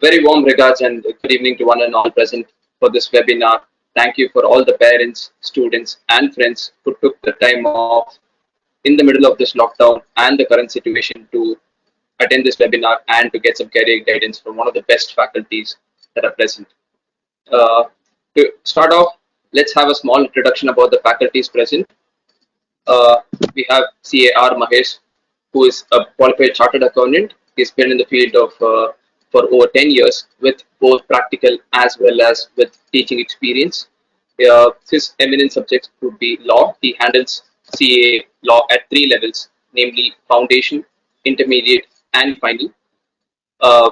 Very warm regards and good evening to one and all present for this webinar. Thank you for all the parents, students, and friends who took the time off in the middle of this lockdown and the current situation to attend this webinar and to get some career guidance from one of the best faculties that are present. Uh, to start off, let's have a small introduction about the faculties present. Uh, we have CAR Mahesh, who is a qualified chartered accountant. He's been in the field of for over 10 years with both practical as well as with teaching experience. His eminent subjects would be law. He handles CA law at three levels, namely foundation, intermediate, and final. Uh,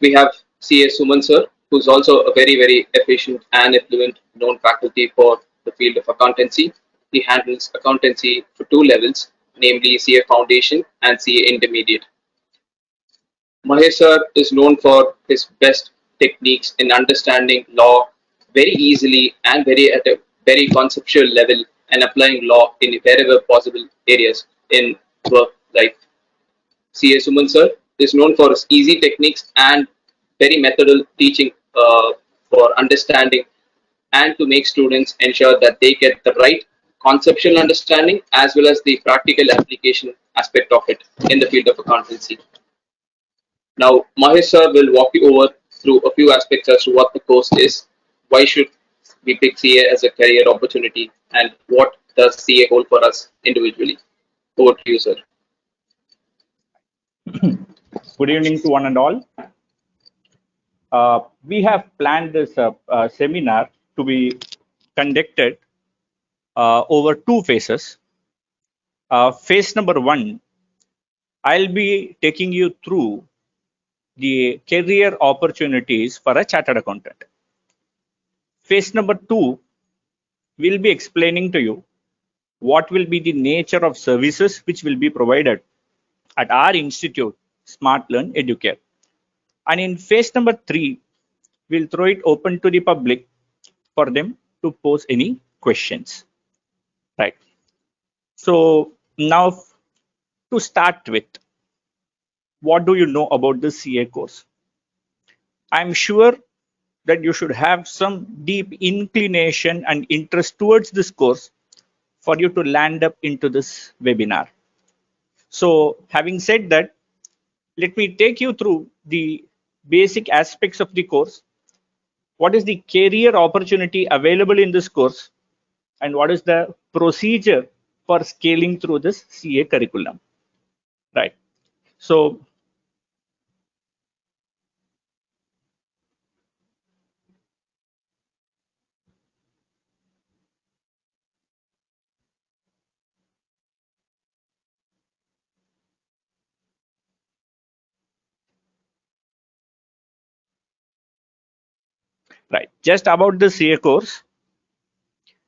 we have CA Suman sir, who's also a very efficient and affluent known faculty for the field of accountancy. He handles accountancy for two levels, namely CA Foundation and CA Intermediate. Mahesh sir is known for his best techniques in understanding law very easily and very at a very conceptual level and applying law in wherever possible areas in work life. CA Suman sir is known for his easy techniques and very methodal teaching for understanding and to make students ensure that they get the right conceptual understanding as well as the practical application aspect of it in the field of accountancy. Now, Mahesh sir will walk you over through a few aspects as to what the course is, why should we pick CA as a career opportunity, and what does CA hold for us individually. Over to you, sir. Good evening to one and all. We have planned this seminar to be conducted over two phases. Phase number one, I'll be taking you through the career opportunities for a chartered accountant. Phase number two, we'll be explaining to you what will be the nature of services which will be provided at our institute, Smart Learn Educare. And in phase number three, we'll throw it open to the public for them to pose any questions. Right. So now to start with, what do you know about the CA course? I'm sure that you should have some deep inclination and interest towards this course for you to land up into this webinar. So having said that, let me take you through the basic aspects of the course. What is the career opportunity available in this course? And what is the procedure for scaling through this CA curriculum? Right. So right, just about the CA course,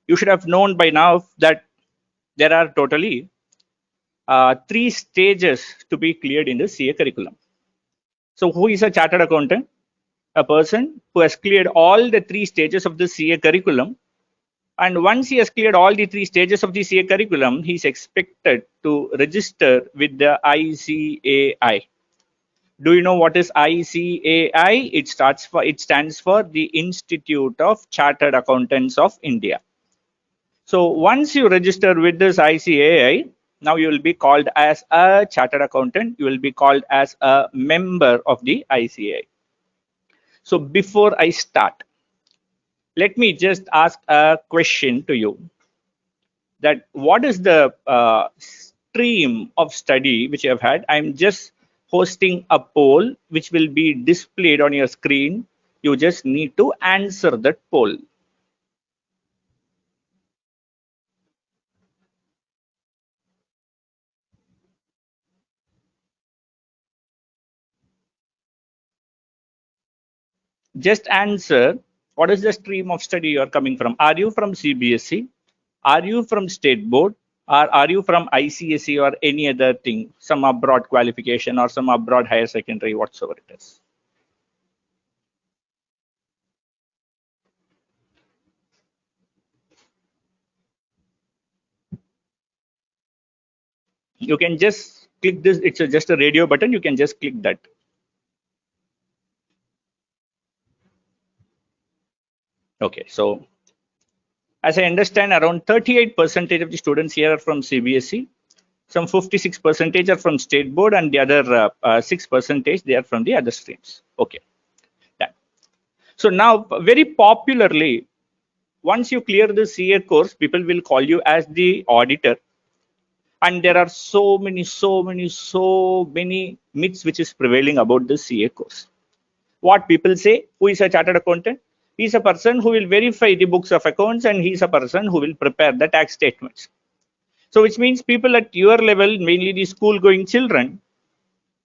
you should have known by now that there are totally three stages to be cleared in the CA curriculum. So who is a chartered accountant? A person who has cleared all the three stages of the CA curriculum. And once he has cleared all the three stages of the CA curriculum, he is expected to register with the ICAI. Do you know what is ICAI? It stands for the Institute of Chartered Accountants of India. So once you register with this ICAI, now you will be called as a chartered accountant. You will be called as a member of the ICAI. So before I start, let me just ask a question to you. That what is the stream of study which you have had? I'm just hosting a poll which will be displayed on your screen. You just need to answer that poll. Just answer, what is the stream of study you are coming from? Are you from CBSE? Are you from State Board? Or are you from ICSE or any other thing, some abroad qualification or some abroad higher secondary, whatsoever it is? You can just click this. It's just a radio button. You can just click that. Okay, so as I understand, around 38% of the students here are from CBSE. Some 56% are from state board, and the other 6% they are from the other streams. Okay, done. So now, very popularly, once you clear the CA course, people will call you as the auditor. And there are so many myths which is prevailing about the CA course. What people say, who is a chartered accountant? He is a person who will verify the books of accounts, and he is a person who will prepare the tax statements. So which means people at your level, mainly the school going children,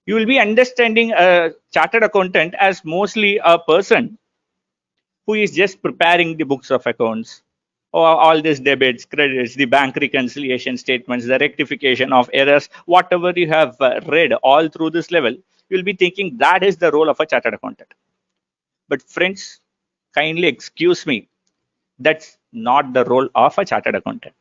you will be understanding a chartered accountant as mostly a person who is just preparing the books of accounts, or all these debits, credits, the bank reconciliation statements, the rectification of errors, whatever you have read all through this level, you'll be thinking that is the role of a chartered accountant. But friends, kindly excuse me, that's not the role of a chartered accountant.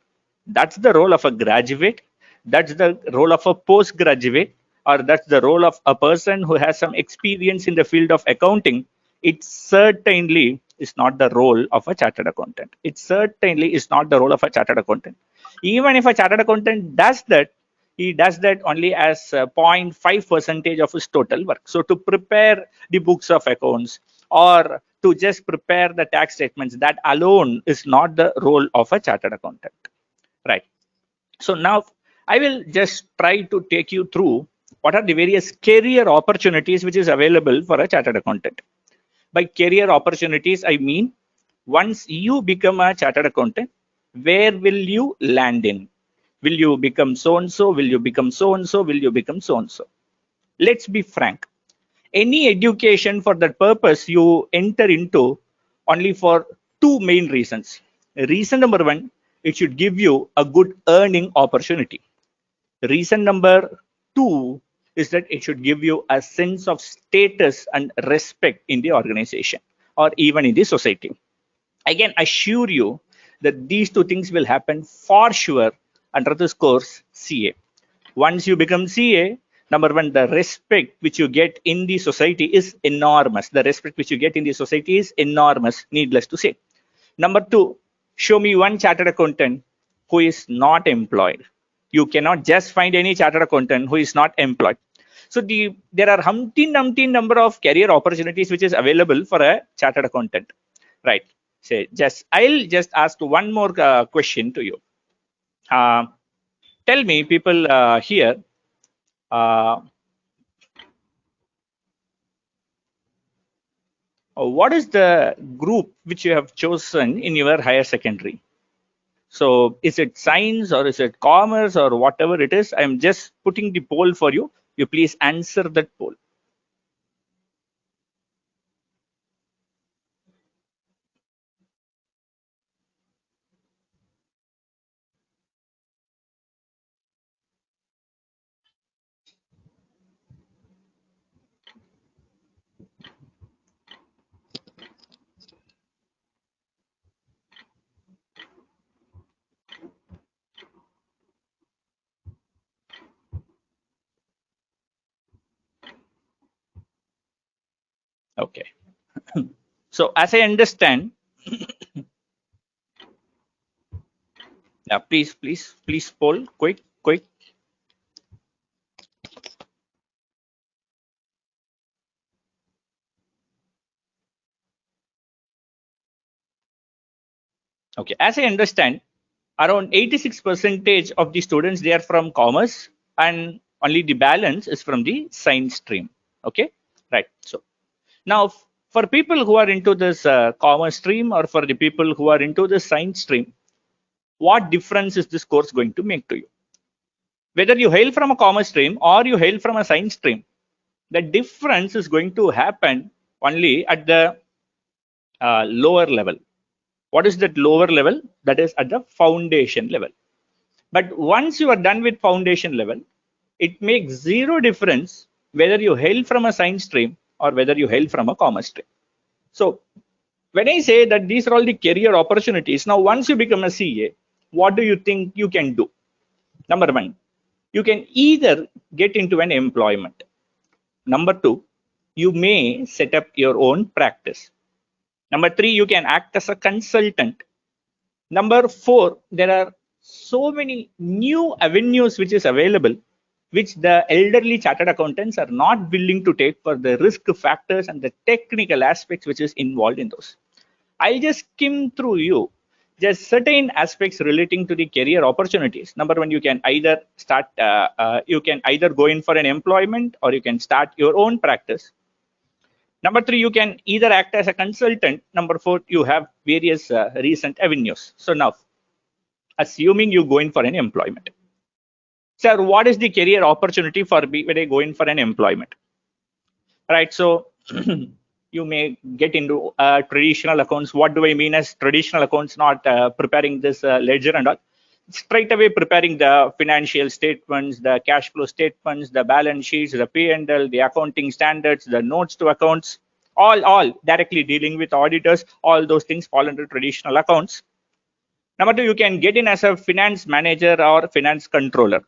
That's the role of a graduate, that's the role of a postgraduate, or that's the role of a person who has some experience in the field of accounting. It certainly is not the role of a chartered accountant. It certainly is not the role of a chartered accountant. Even if a chartered accountant does that, he does that only as 0.5 percentage of his total work. So to prepare the books of accounts or to just prepare the tax statements, that alone is not the role of a chartered accountant, right? So now I will just try to take you through what are the various career opportunities which is available for a chartered accountant. By career opportunities, I mean once you become a chartered accountant, where will you land in? Will you become so and so? Will you become so and so? Will you become so and so? Let's be frank. Any education for that purpose you enter into only for two main reasons. Reason number one, it should give you a good earning opportunity. Reason number two is that it should give you a sense of status and respect in the organization or even in the society. I can assure you that these two things will happen for sure under this course CA. Once you become CA, number one, the respect which you get in the society is enormous. The respect which you get in the society is enormous, needless to say. Number two, show me one chartered accountant who is not employed. You cannot just find any chartered accountant who is not employed. So there are umpteen number of career opportunities which is available for a chartered accountant, right? Say I'll just ask one more question to you. Uh, Tell me, people here, uh, what is the group which you have chosen in your higher secondary? So is it science or is it commerce or whatever it is? I'm just putting the poll for you. You please answer that poll. Okay. So as I understand, yeah, please poll quick. Okay, as I understand, around 86% of the students they are from commerce, and only the balance is from the science stream. Okay, right. So now for people who are into this commerce stream or for the people who are into the science stream, what difference is this course going to make to you? Whether you hail from a commerce stream or you hail from a science stream, the difference is going to happen only at the lower level. What is that lower level? That is at the foundation level. But once you are done with foundation level, it makes zero difference whether you hail from a science stream or whether you hail from a commerce stream. So when I say that these are all the career opportunities, now once you become a CA, what do you think you can do? Number one, you can either get into an employment. Number two, you may set up your own practice. Number 3, you can act as a consultant. Number 4, there are so many new avenues which is available, which the elderly chartered accountants are not willing to take for the risk factors and the technical aspects which is involved in those. I'll just skim through you just certain aspects relating to the career opportunities. Number 1, you can either go in for an employment, or you can start your own practice. Number 3, you can either act as a consultant. Number 4, you have various recent avenues. So now, assuming you go in for an employment, sir, what is the career opportunity for me when I go in for an employment? Right. So you may get into traditional accounts. What do I mean as traditional accounts? Not preparing this ledger and all. Straight away preparing the financial statements, the cash flow statements, the balance sheets, the P&L, the accounting standards, the notes to accounts, all directly dealing with auditors. All those things fall under traditional accounts. Number 2, you can get in as a finance manager or finance controller,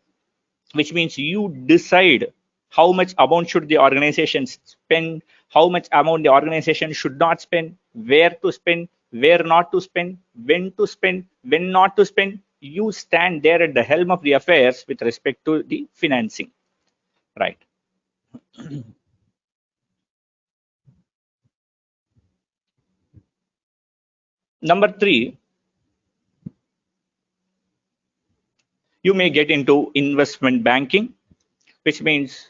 which means you decide how much amount should the organization spend, how much amount the organization should not spend, where to spend, where not to spend, when not to spend. You stand there at the helm of the affairs with respect to the financing, right? Number 3, you may get into investment banking, which means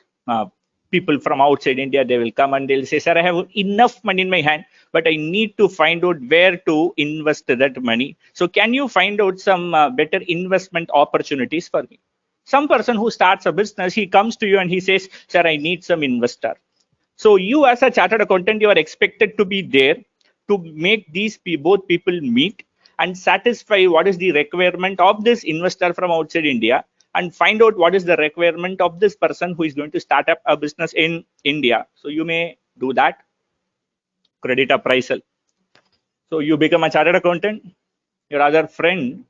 people from outside India, they will come and they'll say, sir, I have enough money in my hand, but I need to find out where to invest that money. So can you find out some better investment opportunities for me? Some person who starts a business, he comes to you and he says, sir, I need some investor. So you as a chartered accountant, you are expected to be there to make these both people meet and satisfy what is the requirement of this investor from outside India, and find out what is the requirement of this person who is going to start up a business in India. So you may do that. Credit appraisal. So you become a chartered accountant. Your other friend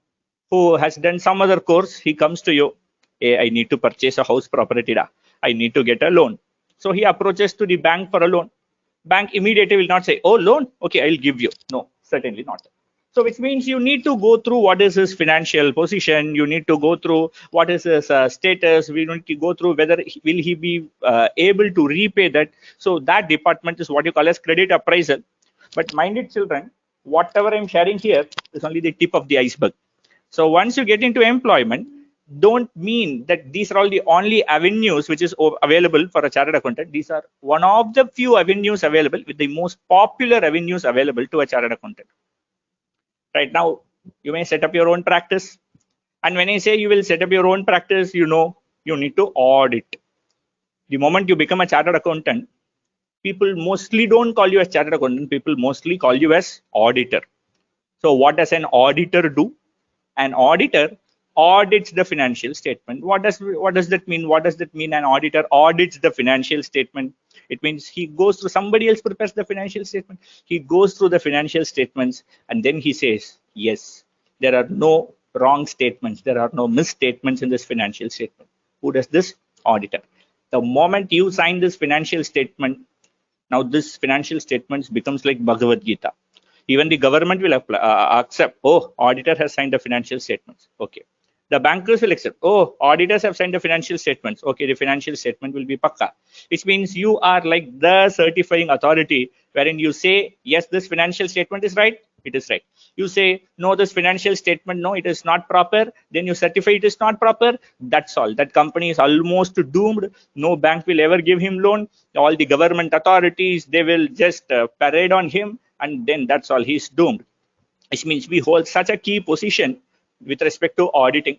who has done some other course, he comes to you. Hey, I need to purchase a house property. I need to get a loan. So he approaches to the bank for a loan. Bank immediately will not say, oh, loan, okay, I'll give you. No, certainly not. So which means you need to go through what is his financial position. You need to go through what is his status. We need to go through whether will he be able to repay that. So that department is what you call as credit appraisal. But mind it, children, whatever I'm sharing here is only the tip of the iceberg. So once you get into employment, don't mean that these are all the only avenues which is available for a chartered accountant. These are one of the few avenues available, with the most popular avenues available to a chartered accountant. Right now, you may set up your own practice. And when I say you will set up your own practice, you know, you need to audit. The moment you become a chartered accountant, people mostly don't call you as chartered accountant. People mostly call you as auditor. So what does an auditor do? An auditor audits the financial statement. What does that mean? What does that mean? An auditor audits the financial statement. It means he goes through, somebody else prepares the financial statement. He goes through the financial statements and then he says, yes, there are no wrong statements. There are no misstatements in this financial statement. Who does this? Auditor. The moment you sign this financial statement, now this financial statements becomes like Bhagavad Gita. Even the government will accept, oh, auditor has signed the financial statements. Okay. The bankers will accept, oh, auditors have signed the financial statements. Okay, the financial statement will be pakka. Which means you are like the certifying authority, wherein you say, yes, this financial statement is right. It is right. You say, no, this financial statement, no, it is not proper. Then you certify it is not proper. That's all. That company is almost doomed. No bank will ever give him loan. All the government authorities, they will just parade on him. And then that's all, he's doomed. Which means we hold such a key position with respect to auditing.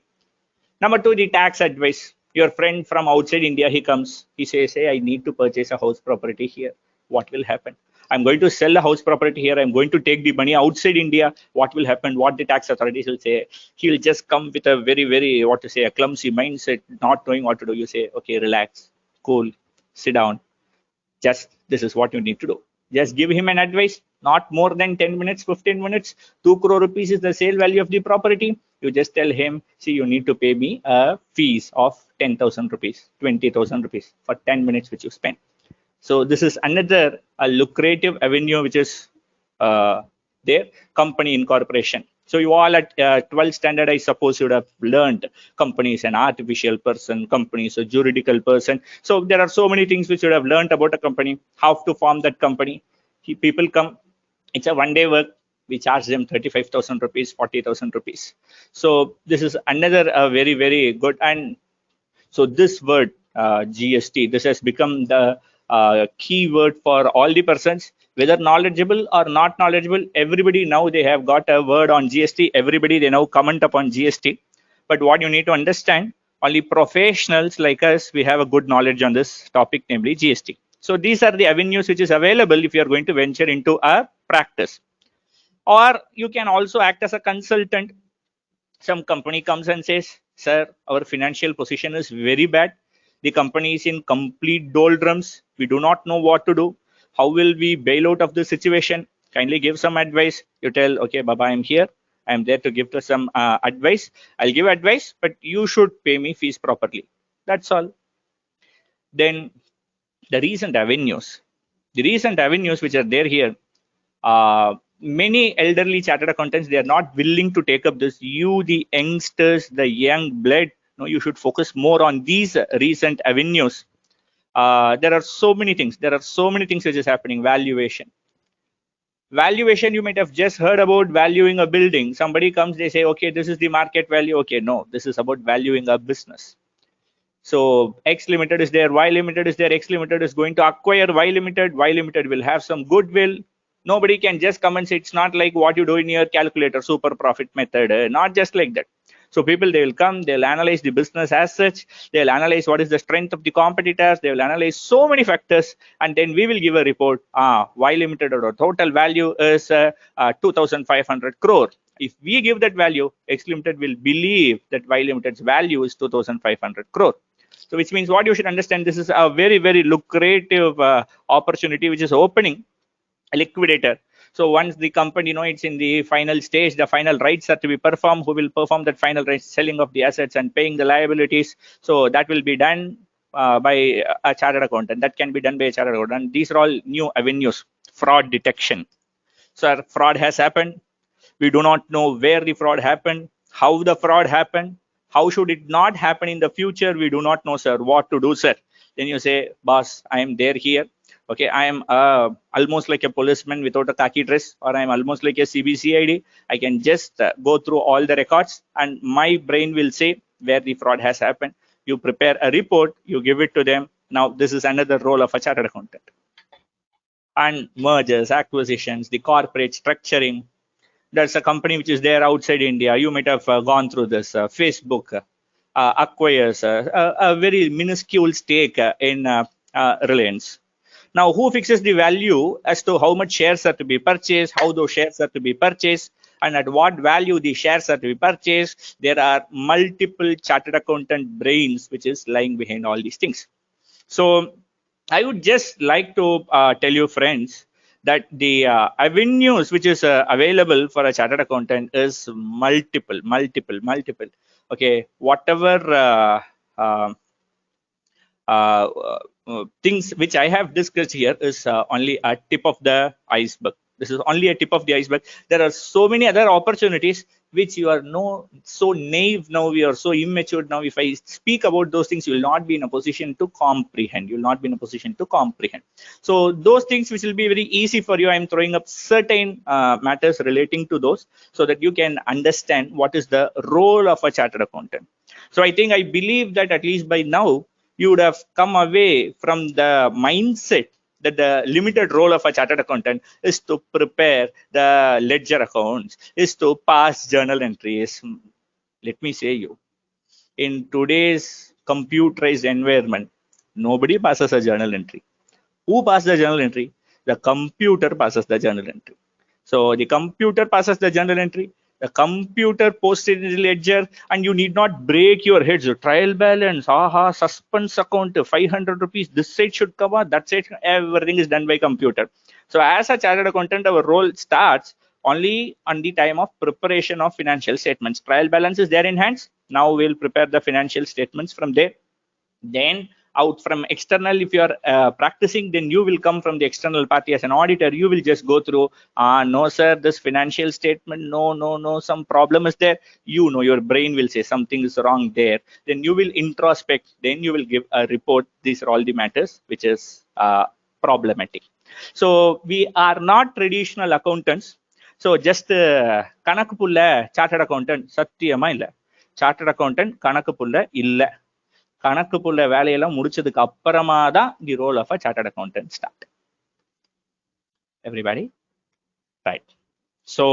Number 2, the tax advice. Your friend from outside India, he comes, he says, hey, I need to purchase a house property here. What will happen? I'm going to sell a house property here. I'm going to take the money outside India. What will happen? What the tax authorities will say? He'll just come with a very, very, a clumsy mindset, not knowing what to do. You say, okay, relax, cool, sit down. Just, this is what you need to do. Just give him an advice, not more than 10 minutes, 15 minutes. 2 crore rupees is the sale value of the property. You just tell him, see, you need to pay me a fees of 10,000 rupees, 20,000 rupees for 10 minutes which you spend. So this is another lucrative avenue which is their company incorporation. So you all at 12th standard, I suppose you would have learned company is an artificial person, company is a juridical person. So there are so many things which you would have learned about a company, how to form that company. People come, it's a one-day work. We charge them 35,000 rupees, 40,000 rupees. So this is another very, very good. And so this word GST, this has become the key word for all the persons, whether knowledgeable or not knowledgeable. Everybody now they have got a word on GST. Everybody they now comment upon GST. But what you need to understand, only professionals like us, we have a good knowledge on this topic, namely GST. So these are the avenues which is available if you are going to venture into a practice. Or you can also act as a consultant. Some company comes and says, sir, our financial position is very bad. The company is in complete doldrums. We do not know what to do. How will we bail out of the situation? Kindly give some advice. You tell, okay, Baba, I'm here. I'm there to give some advice. I'll give advice, but you should pay me fees properly. That's all. Then the recent avenues which are there here, many elderly chartered accountants, they are not willing to take up this. You, the youngsters, the young blood, no, you should focus more on these recent avenues. There are so many things which is happening. Valuation, you might have just heard about valuing a building. Somebody comes, they say, okay, this is the market value. Okay, no, this is about valuing a business. So X Limited is there, Y Limited is there, X Limited is going to acquire Y Limited. Y Limited will have some goodwill. Nobody can just come and say, it's not like what you do in your calculator, super profit method, not just like that. So people, they will come, they'll analyze the business as such, they'll analyze what is the strength of the competitors, they will analyze so many factors, and then we will give a report. Y Limited or total value is 2,500 crore. If we give that value, X Limited will believe that Y Limited's value is 2,500 crore. So which means what you should understand, this is a very, very lucrative opportunity which is opening. A liquidator. So once the company, it's in the final stage, the final rights are to be performed. Who will perform that final rights? Selling of the assets and paying the liabilities. So that will be done by a chartered accountant. That can be done by a chartered accountant. These are all new avenues. Fraud detection. So fraud has happened. We do not know where the fraud happened, how the fraud happened, how should it not happen in the future. We do not know, sir. What to do, sir? Then you say, boss, I am there here. Okay, I am almost like a policeman without a khaki dress, or I'm almost like a CBCID. I can just go through all the records and my brain will say where the fraud has happened. You prepare a report, you give it to them. Now, this is another role of a chartered accountant. And mergers, acquisitions, the corporate structuring. There's a company which is there outside India. You might have gone through this. Facebook acquires a very minuscule stake in Reliance. Now, who fixes the value as to how much shares are to be purchased, how those shares are to be purchased, and at what value the shares are to be purchased? There are multiple chartered accountant brains which is lying behind all these things. So I would just like to tell you, friends, that the avenues which is available for a chartered accountant is multiple. Okay, whatever things which I have discussed here is only a tip of the iceberg. This is only a tip of the iceberg. There are so many other opportunities which you are so naive now, we are so immature now. If I speak about those things, you will not be in a position to comprehend. So those things which will be very easy for you, I am throwing up certain matters relating to those so that you can understand what is the role of a chartered accountant. So I believe that at least by now, you would have come away from the mindset that the limited role of a chartered accountant is to prepare the ledger accounts, is to pass journal entries. Let me say you, in today's computerized environment, nobody passes a journal entry. Who passes the journal entry? The computer passes the journal entry. So the computer passes the journal entry. The computer posts it in the ledger, and you need not break your heads. Trial balance, suspense account, 500 rupees. This side should cover, that side, everything is done by computer. So as a chartered accountant, our role starts only on the time of preparation of financial statements. Trial balance is there in hands. Now we'll prepare the financial statements from there. Then out from external. If you are practicing, then you will come from the external party as an auditor. You will just go through, no sir, this financial statement, no, some problem is there. Your brain will say something is wrong there. Then you will introspect. Then you will give a report. These are all the matters which is problematic. So we are not traditional accountants. So just கணக்கு புள்ள chartered accountant சத்தியமா இல்ல. Chartered accountant கணக்கு புள்ள இல்ல. கணக்கு புள்ள வேலையெல்லாம் முடிச்சதுக்கு அப்புறமா தான் the role of a chartered accountant start. Everybody, right? So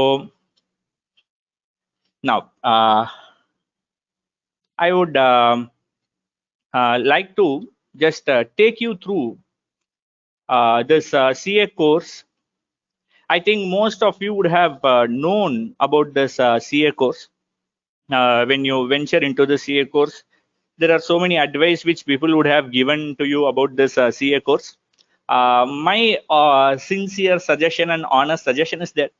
now I would like to just take you through this CA course. I think most of you would have known about this CA course. When you venture into the CA course, there are so many advice which people would have given to you about this CA course. My sincere suggestion and honest suggestion is that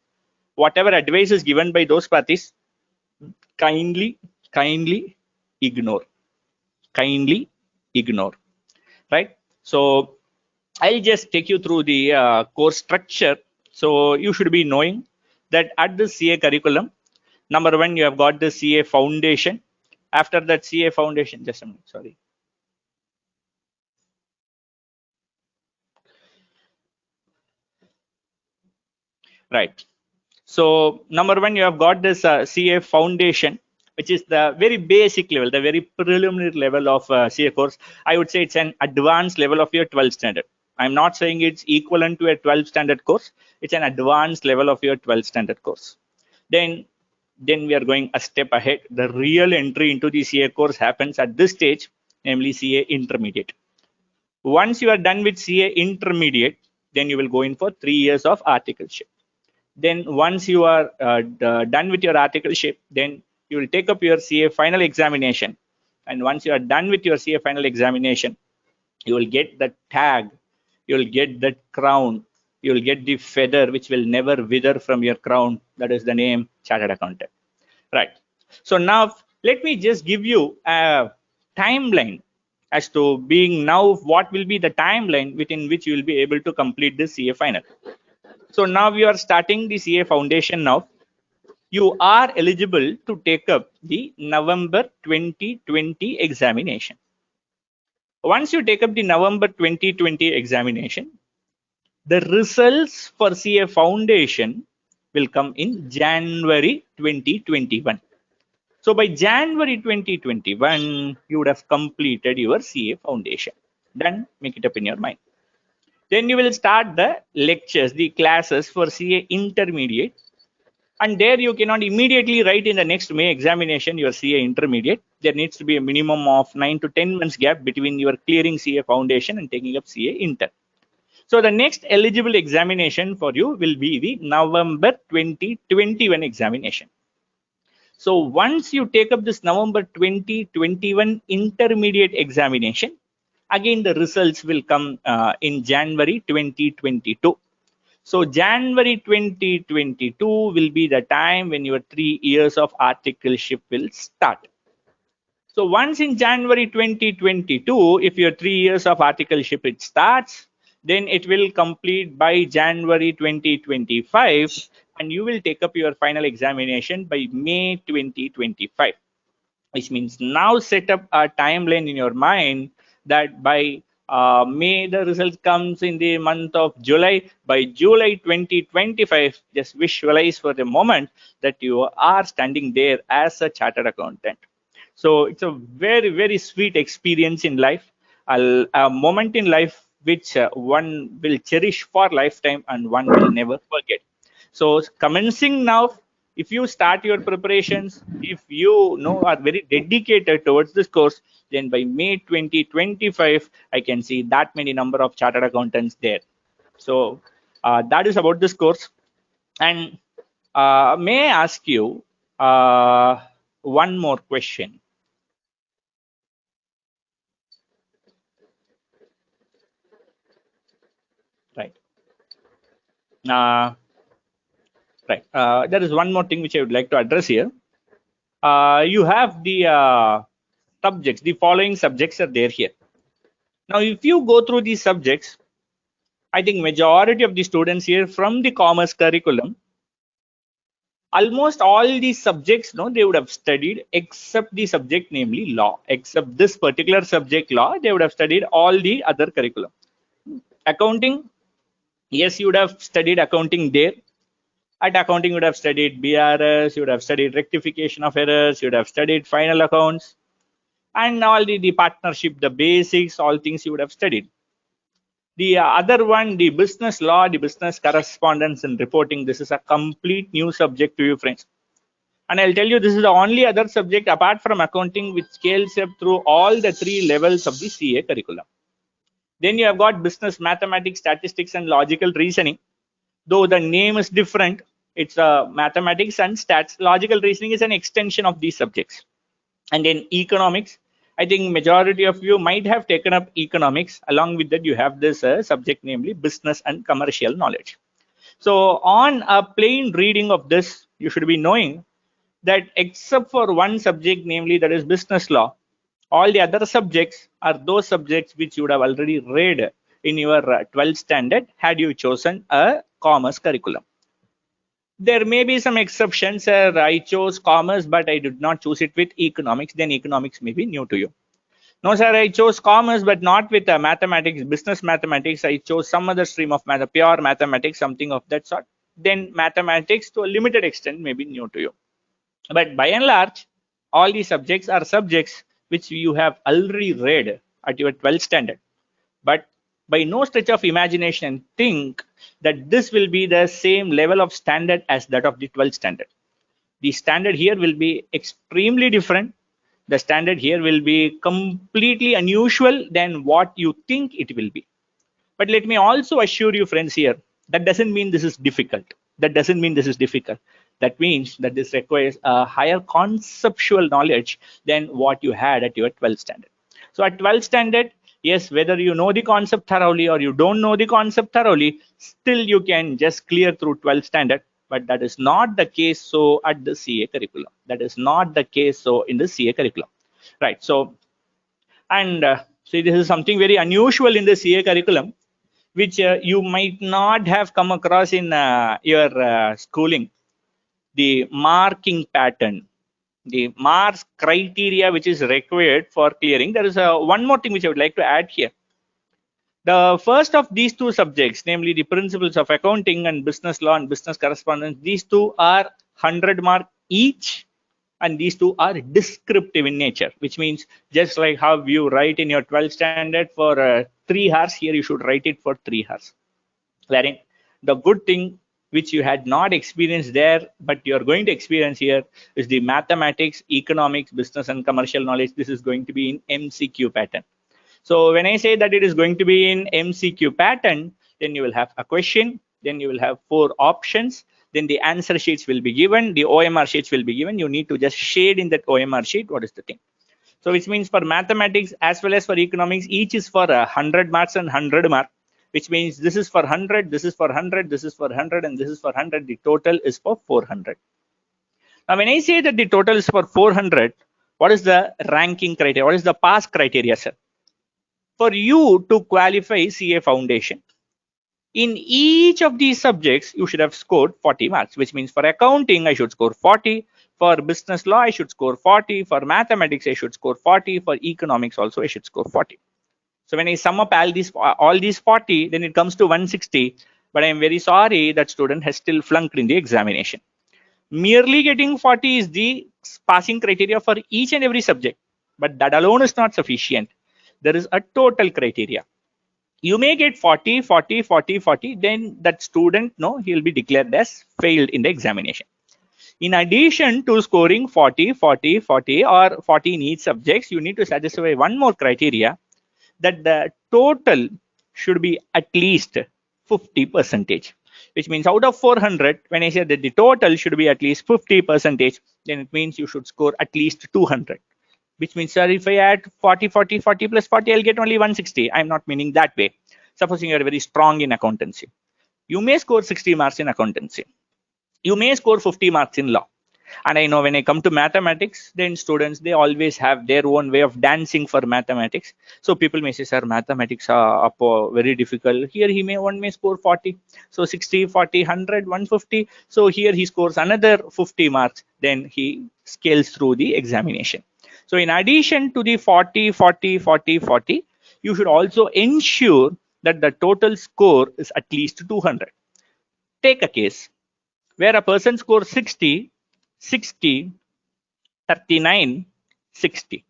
whatever advice is given by those parties, kindly ignore. Kindly ignore. Right? So I'll just take you through the course structure. So you should be knowing that at the CA curriculum, number one, you have got the CA foundation. After that CA foundation, just a minute, sorry. Right. So number one, you have got this CA foundation, which is the very basic level, the very preliminary level of CA course. I would say it's an advanced level of your 12th standard. I'm not saying it's equivalent to a 12th standard course. It's an advanced level of your 12th standard course. Then we are going a step ahead. The real entry into the CA course happens at this stage, namely CA intermediate. Once you are done with CA intermediate, then you will go in for 3 years of articleship. Then once you are done with your articleship, then you will take up your CA final examination. And once you are done with your CA final examination, you will get the tag, you will get that crown, you will get the feather which will never wither from your crown. That is the name chartered accountant. Right. So now let me just give you a timeline as to being now what will be the timeline within which you will be able to complete the CA final. So now you are starting the CA foundation now. You are eligible to take up the November 2020 examination. Once you take up the November 2020 examination, the results for CA foundation will come in January 2021. So by January 2021, you would have completed your CA foundation. Then make it up in your mind. Then you will start the lectures, the classes for CA intermediate. And there you cannot immediately write in the next May examination your CA intermediate. There needs to be a minimum of 9 to 10 months gap between your clearing CA foundation and taking up CA inter. So the next eligible examination for you will be the November 2021 examination. So once you take up this November 2021 intermediate examination, again the results will come in January 2022. So January 2022 will be the time when your 3 years of articleship will start. So once in January 2022, if your 3 years of articleship it starts, then it will complete by January 2025, and you will take up your final examination by May 2025, which means now set up a timeline in your mind that by May the result comes in the month of July. By July 2025, just visualize for the moment that you are standing there as a chartered accountant. So it's a very, very sweet experience in life, a moment in life which one will cherish for lifetime and one will never forget. So commencing now, if you start your preparations, if you are very dedicated towards this course, then by May 2025, I can see that many number of chartered accountants there. So that is about this course. And may I ask you one more question? Right. Right. There is one more thing which I would like to address here. You have the subjects, the following subjects are there here. Now, if you go through these subjects, I think majority of the students here from the commerce curriculum, almost all these subjects, no, they would have studied except the subject, namely law. Except this particular subject, law, they would have studied all the other curriculum. Accounting, yes, you would have studied accounting there. At accounting, you would have studied BRS, you would have studied rectification of errors, you would have studied final accounts, and all the partnership, the basics, all things you would have studied. The other one, the business law, the business correspondence and reporting, this is a complete new subject to you, friends. And I'll tell you, this is the only other subject apart from accounting which scales up through all the 3 levels of the CA curriculum. Then you have got business mathematics, statistics, and logical reasoning. Though the name is different, it's mathematics and stats. Logical reasoning is an extension of these subjects. And then economics, I think majority of you might have taken up economics. Along with that, you have this subject, namely business and commercial knowledge. So on a plain reading of this, you should be knowing that except for one subject, namely that is business law, all the other subjects are those subjects which you would have already read in your 12th standard had you chosen a commerce curriculum. There may be some exceptions. I chose commerce, but I did not choose it with economics. Then economics may be new to you. No, sir, I chose commerce, but not with mathematics, business mathematics. I chose some other stream of math, pure mathematics, something of that sort. Then mathematics to a limited extent may be new to you. But by and large, all these subjects are subjects which you have already read at your 12th standard. But by no stretch of imagination think that this will be the same level of standard as that of the 12th standard. The standard here will be extremely different. The standard here will be completely unusual than what you think it will be. But let me also assure you, friends, here, that doesn't mean this is difficult. That doesn't mean this is difficult. That means that this requires a higher conceptual knowledge than what you had at your 12th standard. So at 12th standard, yes, whether you know the concept thoroughly or you don't know the concept thoroughly, still you can just clear through 12th standard. But that is not the case so at the CA curriculum. That is not the case so in the CA curriculum. Right. So, and see, this is something very unusual in the CA curriculum, which you might not have come across in your schooling. The marking pattern, the marks criteria which is required for clearing. There is one more thing which I would like to add here. The first of these 2 subjects, namely the principles of accounting and business law and business correspondence, these 2 are 100 mark each, and these 2 are descriptive in nature, which means just like how you write in your 12th standard for 3 hours, here you should write it for 3 hours. Wherein the good thing which you had not experienced there, but you're going to experience here, is the mathematics, economics, business, and commercial knowledge. This is going to be in MCQ pattern. So when I say that it is going to be in MCQ pattern, then you will have a question, then you will have 4 options, then the answer sheets will be given, the OMR sheets will be given. You need to just shade in that OMR sheet what is the thing. So which means for mathematics as well as for economics, each is for 100 marks and 100 marks. Which means this is for 100, this is for 100, this is for 100, and this is for 100. The total is for 400. Now, when I say that the total is for 400, what is the ranking criteria? What is the pass criteria, sir? For you to qualify CA Foundation, in each of these subjects, you should have scored 40 marks, which means for accounting, I should score 40. For business law, I should score 40. For mathematics, I should score 40. For economics also, I should score 40. So when I sum up all these 40, then it comes to 160. But I am very sorry that student has still flunked in the examination. Merely getting 40 is the passing criteria for each and every subject. But that alone is not sufficient. There is a total criteria. You may get 40, 40, 40, 40. Then that student, no, he will be declared as failed in the examination. In addition to scoring 40, 40, 40 or 40 in each subjects, you need to satisfy one more criteria, that the total should be at least 50%, which means out of 400, when I say that the total should be at least 50%, then it means you should score at least 200, which means, sir, if I add 40, 40, 40 plus 40, I'll get only 160. I'm not meaning that way. Supposing you're very strong in accountancy, you may score 60 marks in accountancy. You may score 50 marks in law. And I know when I come to mathematics, then students, they always have their own way of dancing for mathematics. So people may say, sir, mathematics are very difficult. Here he may one may score 40. So 60, 40, 100, 150. So here he scores another 50 marks. Then he scales through the examination. So in addition to the 40, 40, 40, 40, you should also ensure that the total score is at least 200. Take a case where a person scores 60, 60, 39, 60.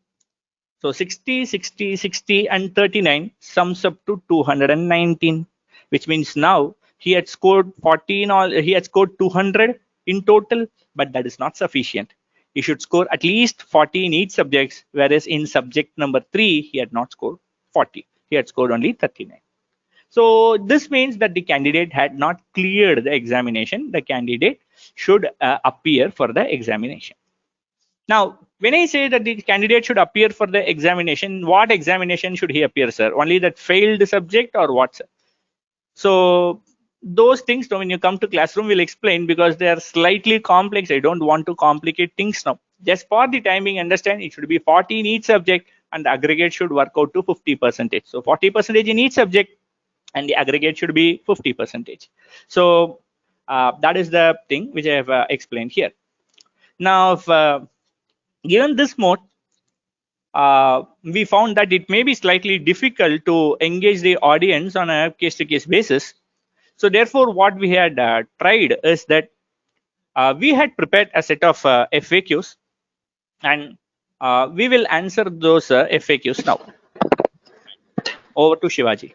So 60, 60, 60, and 39 sums up to 219, which means now he had scored 14 or he had scored 200 in total, but that is not sufficient. He should score at least 40 in each subject, whereas in subject number 3, he had not scored 40. He had scored only 39. So this means that the candidate had not cleared the examination. The candidate should appear for the examination. Now, when I say that the candidate should appear for the examination, what examination should he appear, sir? Only that failed subject or what, sir? So those things, when you come to classroom, we'll explain because they are slightly complex. I don't want to complicate things now. Just for the timing, understand it should be 40 in each subject and the aggregate should work out to 50%. So 40% in each subject and the aggregate should be 50%. So that is the thing which I have explained here. Now, if, given this mode, we found that it may be slightly difficult to engage the audience on a case-to-case basis. So therefore, what we had tried is that we had prepared a set of FAQs, and we will answer those FAQs now. Over to Shivaji.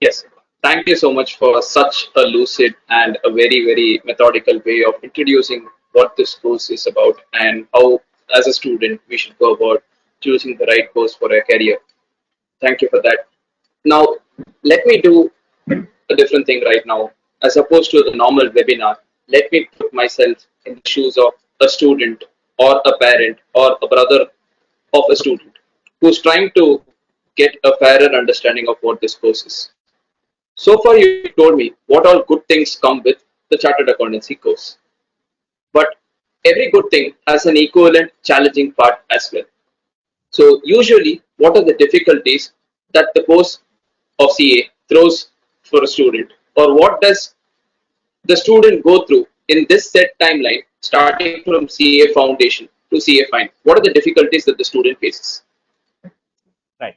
Yes, thank you so much for such a lucid and a very, very methodical way of introducing what this course is about and how, as a student, we should go about choosing the right course for a career. Thank you for that. Now, let me do a different thing right now. As opposed to the normal webinar, let me put myself in the shoes of a student or a parent or a brother of a student who's trying to get a fairer understanding of what this course is. So far, you told me what all good things come with the Chartered Accountancy course. But every good thing has an equivalent challenging part as well. So, usually, what are the difficulties that the course of CA throws for a student? Or what does the student go through in this set timeline, starting from CA Foundation to CA Fine? What are the difficulties that the student faces? Right.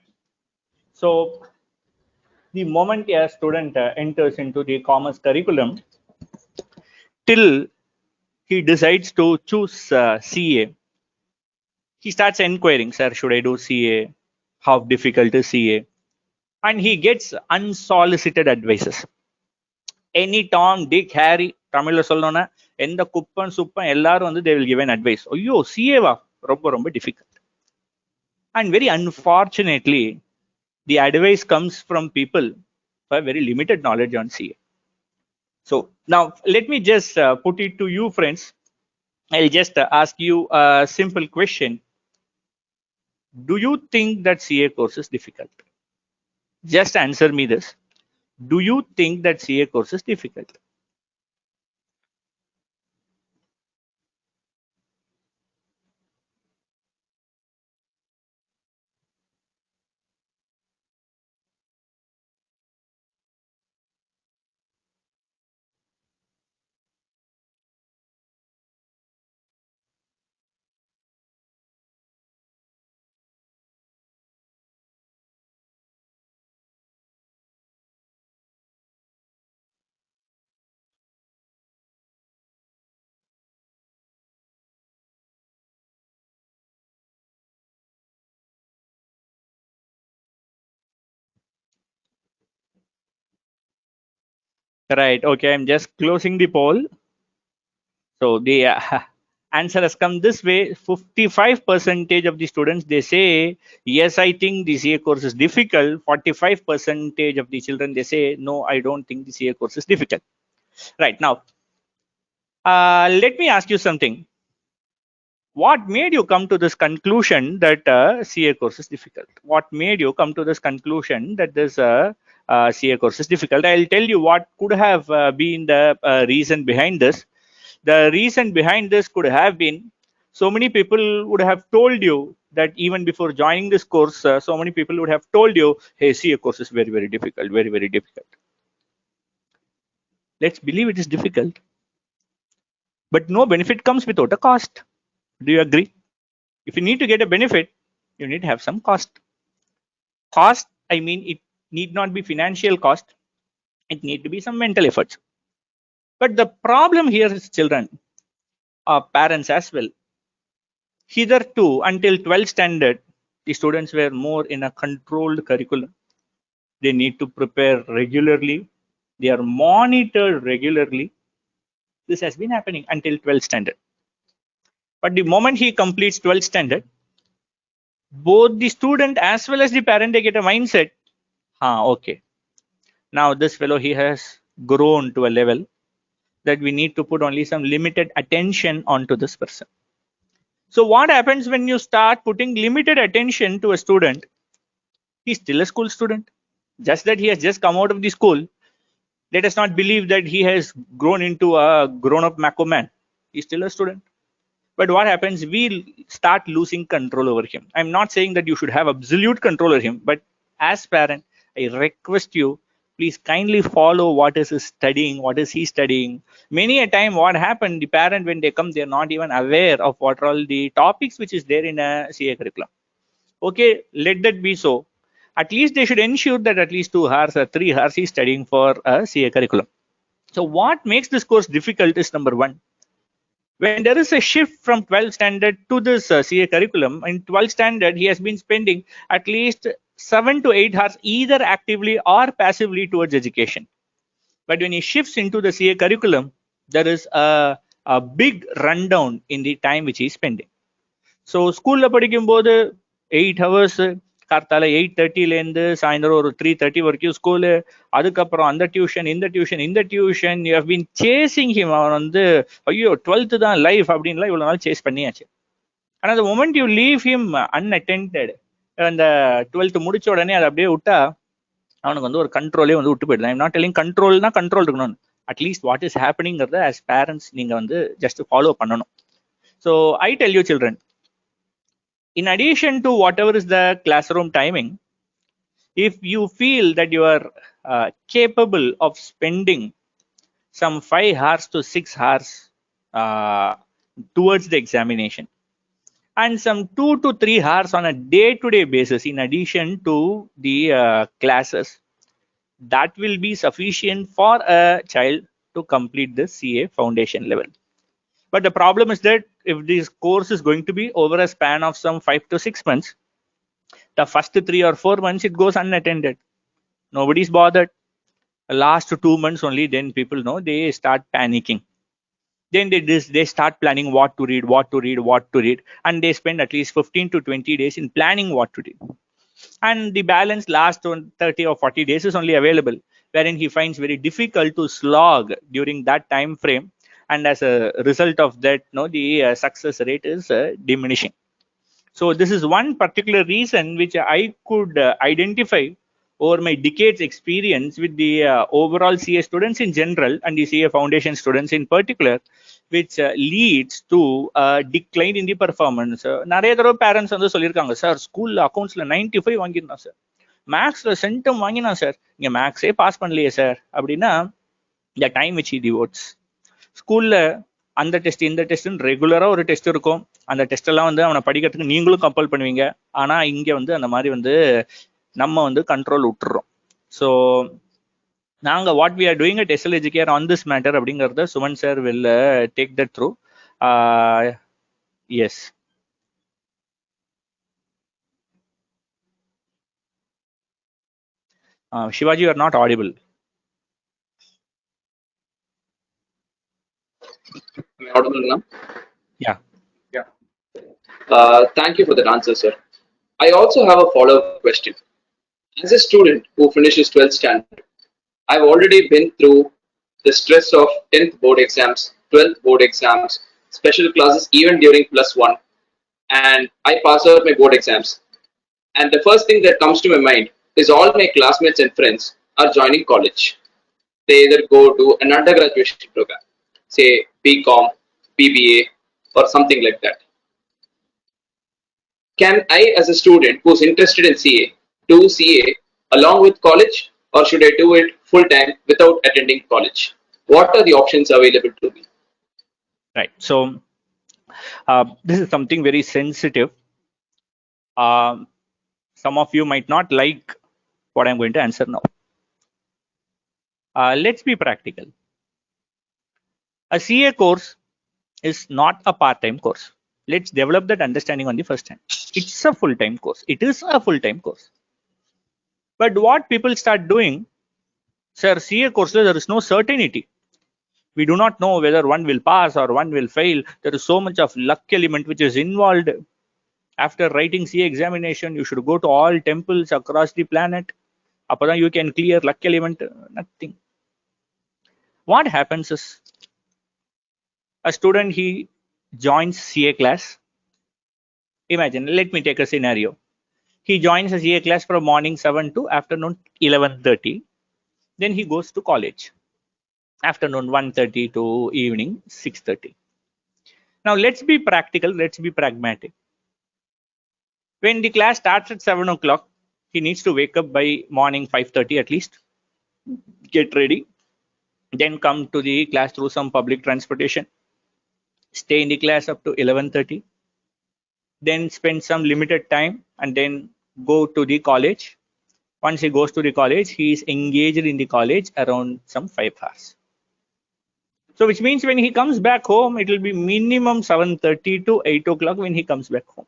So the moment a student enters into the commerce curriculum, till he decides to choose CA, he starts inquiring, sir, should I do CA? How difficult is CA? And he gets unsolicited advices. Any Tom, Dick, Harry, தமிழ்ல சொல்லணும்னா எந்த குப்பன் சுப்பன் எல்லாரும் வந்து they will give an advice. ஐயோ CA-வா ரொம்ப ரொம்ப difficult. And very unfortunately, the advice comes from people who have very limited knowledge on CA. So now let me just put it to you, friends. I'll just ask you a simple question. Do you think that CA course is difficult? Just answer me this. Do you think that CA course is difficult? Right. Okay. I'm just closing the poll. So the answer has come this way. 55% of the students, they say, yes, I think the CA course is difficult. 45% of the children, they say, no, I don't think the CA course is difficult. Right. Now, let me ask you something. What made you come to this conclusion that CA course is difficult? What made you come to this conclusion that this CA course is difficult? I'll tell you what could have been the reason behind this. The reason behind this could have been so many people would have told you that even before joining this course, so many people would have told you, hey, CA course is very, very difficult, very, very difficult. Let's believe it is difficult, but no benefit comes without a cost. Do you agree? If you need to get a benefit, you need to have some cost. Cost, I mean, it need not be financial cost. It need to be some mental efforts. But the problem here is children, parents as well. Hitherto, until 12th standard, the students were more in a controlled curriculum. They need to prepare regularly. They are monitored regularly. This has been happening until 12th standard. But the moment he completes 12th standard, both the student as well as the parent, they get a mindset. Okay. Now this fellow, he has grown to a level that we need to put only some limited attention onto this person. So what happens when you start putting limited attention to a student? He's still a school student. Just that he has just come out of the school. Let us not believe that he has grown into a grown-up Maco man. He's still a student. But what happens? We start losing control over him. I'm not saying that you should have absolute control over him, but as parent, I request you, please kindly follow what is he studying, what is he studying. Many a time what happened, the parent, when they come, they're not even aware of what are all the topics which is there in a CA curriculum. Okay, let that be so. At least they should ensure that at least 2 hours or 3 hours he's studying for a CA curriculum. So what makes this course difficult is number one. When there is a shift from 12th standard to this CA curriculum, in 12th standard, he has been spending at least 7 to 8 hours either actively or passively towards education. But when he shifts into the CA curriculum, there is a big rundown in the time which he is spending. So school la படிக்கும்போது 8 hours கார்த்தால 8:30லேருந்து சாயந்தரம் ஒரு 3:30 வரைக்கும் school, அதுக்கப்புறம் அந்த tuition இந்த tuition you have been chasing him. அவன் வந்து ஐயோ 12th தான் லைஃப் அப்படின்லாம் இவ்வளோ நாள் சேஸ் பண்ணியாச்சு. ஆனால் அந்த moment you leave him unattended, அந்த 12th முடிச்ச உடனே அதை அப்படியே விட்டா அவனுக்கு வந்து ஒரு கண்ட்ரோலே வந்து விட்டு போயிடுது. ஐம் நாட் டெல்லிங் கண்ட்ரோல்னா கண்ட்ரோல் இருக்கணும். அட்லீஸ்ட் வாட் இஸ் ஹேப்பனிங்கிறத ஆஸ் பேரண்ட்ஸ் நீங்கள் வந்து ஜஸ்ட் ஃபாலோ பண்ணணும். So I tell you children, in addition to whatever is the classroom timing, if you feel that you are capable of spending some 5 hours to 6 hours towards the examination and some 2 to 3 hours on a day-to-day basis in addition to the classes, that will be sufficient for a child to complete the CA foundation level. But the problem is that if this course is going to be over a span of some 5 to 6 months, the first 3 or 4 months it goes unattended. Nobody's bothered. The last 2 months only, then people know, they start panicking. Then they start planning what to read, and they spend at least 15 to 20 days in planning what to read. And the balance last 30 or 40 days is only available, wherein he finds very difficult to slog during that time frame. And as a result of that, the success rate is diminishing. So this is one particular reason which I could identify over my decades experience with the overall CA students in general and the CA foundation students in particular, which leads to a decline in the performance. நிறைய தடவை parents வந்து சொல்லியிருக்காங்க, sir ஸ்கூல்ல அக்கௌண்ட்ஸ்ல 95 வாங்கியிருந்தான் sir, மேக்ஸ்ல centum வாங்கினான் sir, இங்க மேக்ஸே pass பண்ணலையே sir அப்படின்னா, the time which he devotes. ஸ்கூல்ல அந்த டெஸ்ட் இந்த டெஸ்ட்னு ரெகுலரா ஒரு டெஸ்ட் இருக்கும். அந்த டெஸ்ட் எல்லாம் வந்து அவனை படிக்கிறதுக்கு நீங்களும் கம்பல் பண்ணுவீங்க. ஆனா இங்க வந்து அந்த மாதிரி வந்து நம்ம வந்து கண்ட்ரோல் விட்டுறோம். ஸோ நாங்க what we are doing at SL Educare on this matter அப்படிங்கறத Suman sir will take that through. Yes, Shivaji, you are not audible. Am I audible now? Yeah. Thank you for that answer, sir. I also have a follow-up question. As a student who finishes 12th standard, I've already been through the stress of 10th board exams, 12th board exams, special classes even during +1, and I pass out my board exams. And the first thing that comes to my mind is all my classmates and friends are joining college. They either go to an undergraduate program, say BCom, BBA, or something like that. Can I, as a student who's interested in CA, do CA along with college, or should I do it full time without attending college? What are the options available to me? Right. So this is something very sensitive. Some of you might not like what I'm going to answer now. Let's be practical. A CA course is not a part-time course. Let's develop that understanding on the first hand. It's a full-time course. It is a full-time course. But what people start doing, sir, CA courses, there is no certainty. We do not know whether one will pass or one will fail. There is so much of luck element which is involved. After writing CA examination, you should go to all temples across the planet. Appa you can clear luck element, nothing. What happens is, a student, he joins CA class. Imagine, let me take a scenario. He joins a CA class from morning 7 to afternoon 11:30. Then he goes to college. Afternoon 1:30 to evening 6:30. Now let's be practical, let's be pragmatic. When the class starts at 7 o'clock, he needs to wake up by morning 5:30 at least, get ready, then come to the class through some public transportation, stay in the class up to 11:30, then spend some limited time and then go to the college. Once he goes to the college, he is engaged in the college around some 5 hours. So which means when he comes back home, it will be minimum 7:30 to 8 o'clock when he comes back home.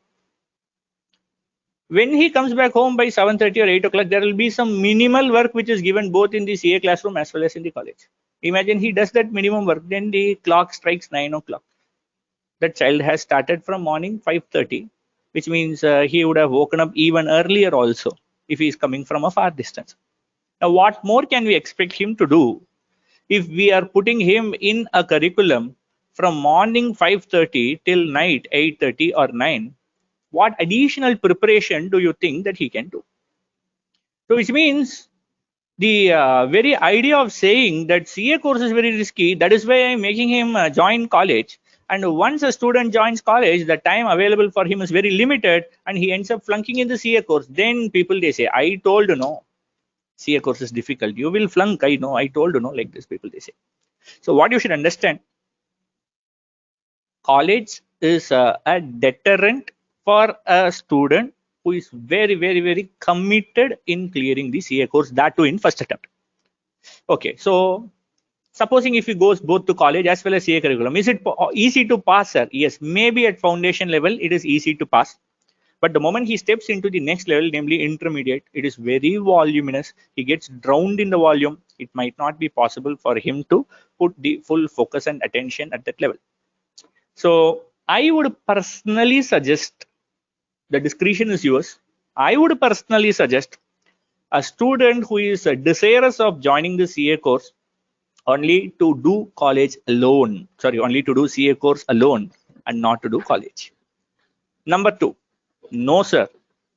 When he comes back home by 7:30 or 8 o'clock, there will be some minimal work which is given both in the CA classroom as well as in the college. Imagine he does that minimum work, then the clock strikes 9 o'clock. That child has started from morning 5:30, which means he would have woken up even earlier also if he is coming from a far distance. Now, what more can we expect him to do if we are putting him in a curriculum from morning 5:30 till night 8:30 or 9? What additional preparation do you think that he can do? So which means the very idea of saying that CA course is very risky, that is why I'm making him join college. And once a student joins college, the time available for him is very limited and he ends up flunking in the CA course. Then people, they say, I told you no, CA course is difficult. You will flunk, I know, I told you no, like this people, they say. So what you should understand, college is a deterrent for a student who is very, very, very committed in clearing the CA course, that too in first attempt. Okay, so supposing if he goes both to college as well as CA curriculum, is it easy to pass, sir? Yes, maybe at foundation level it is easy to pass. But the moment he steps into the next level, namely intermediate, it is very voluminous. He gets drowned in the volume. It might not be possible for him to put the full focus and attention at that level. So I would personally suggest, the discretion is yours. I would personally suggest a student who is desirous of joining the CA course only to do college alone. Sorry, only to do CA course alone and not to do college. Number two, no, sir.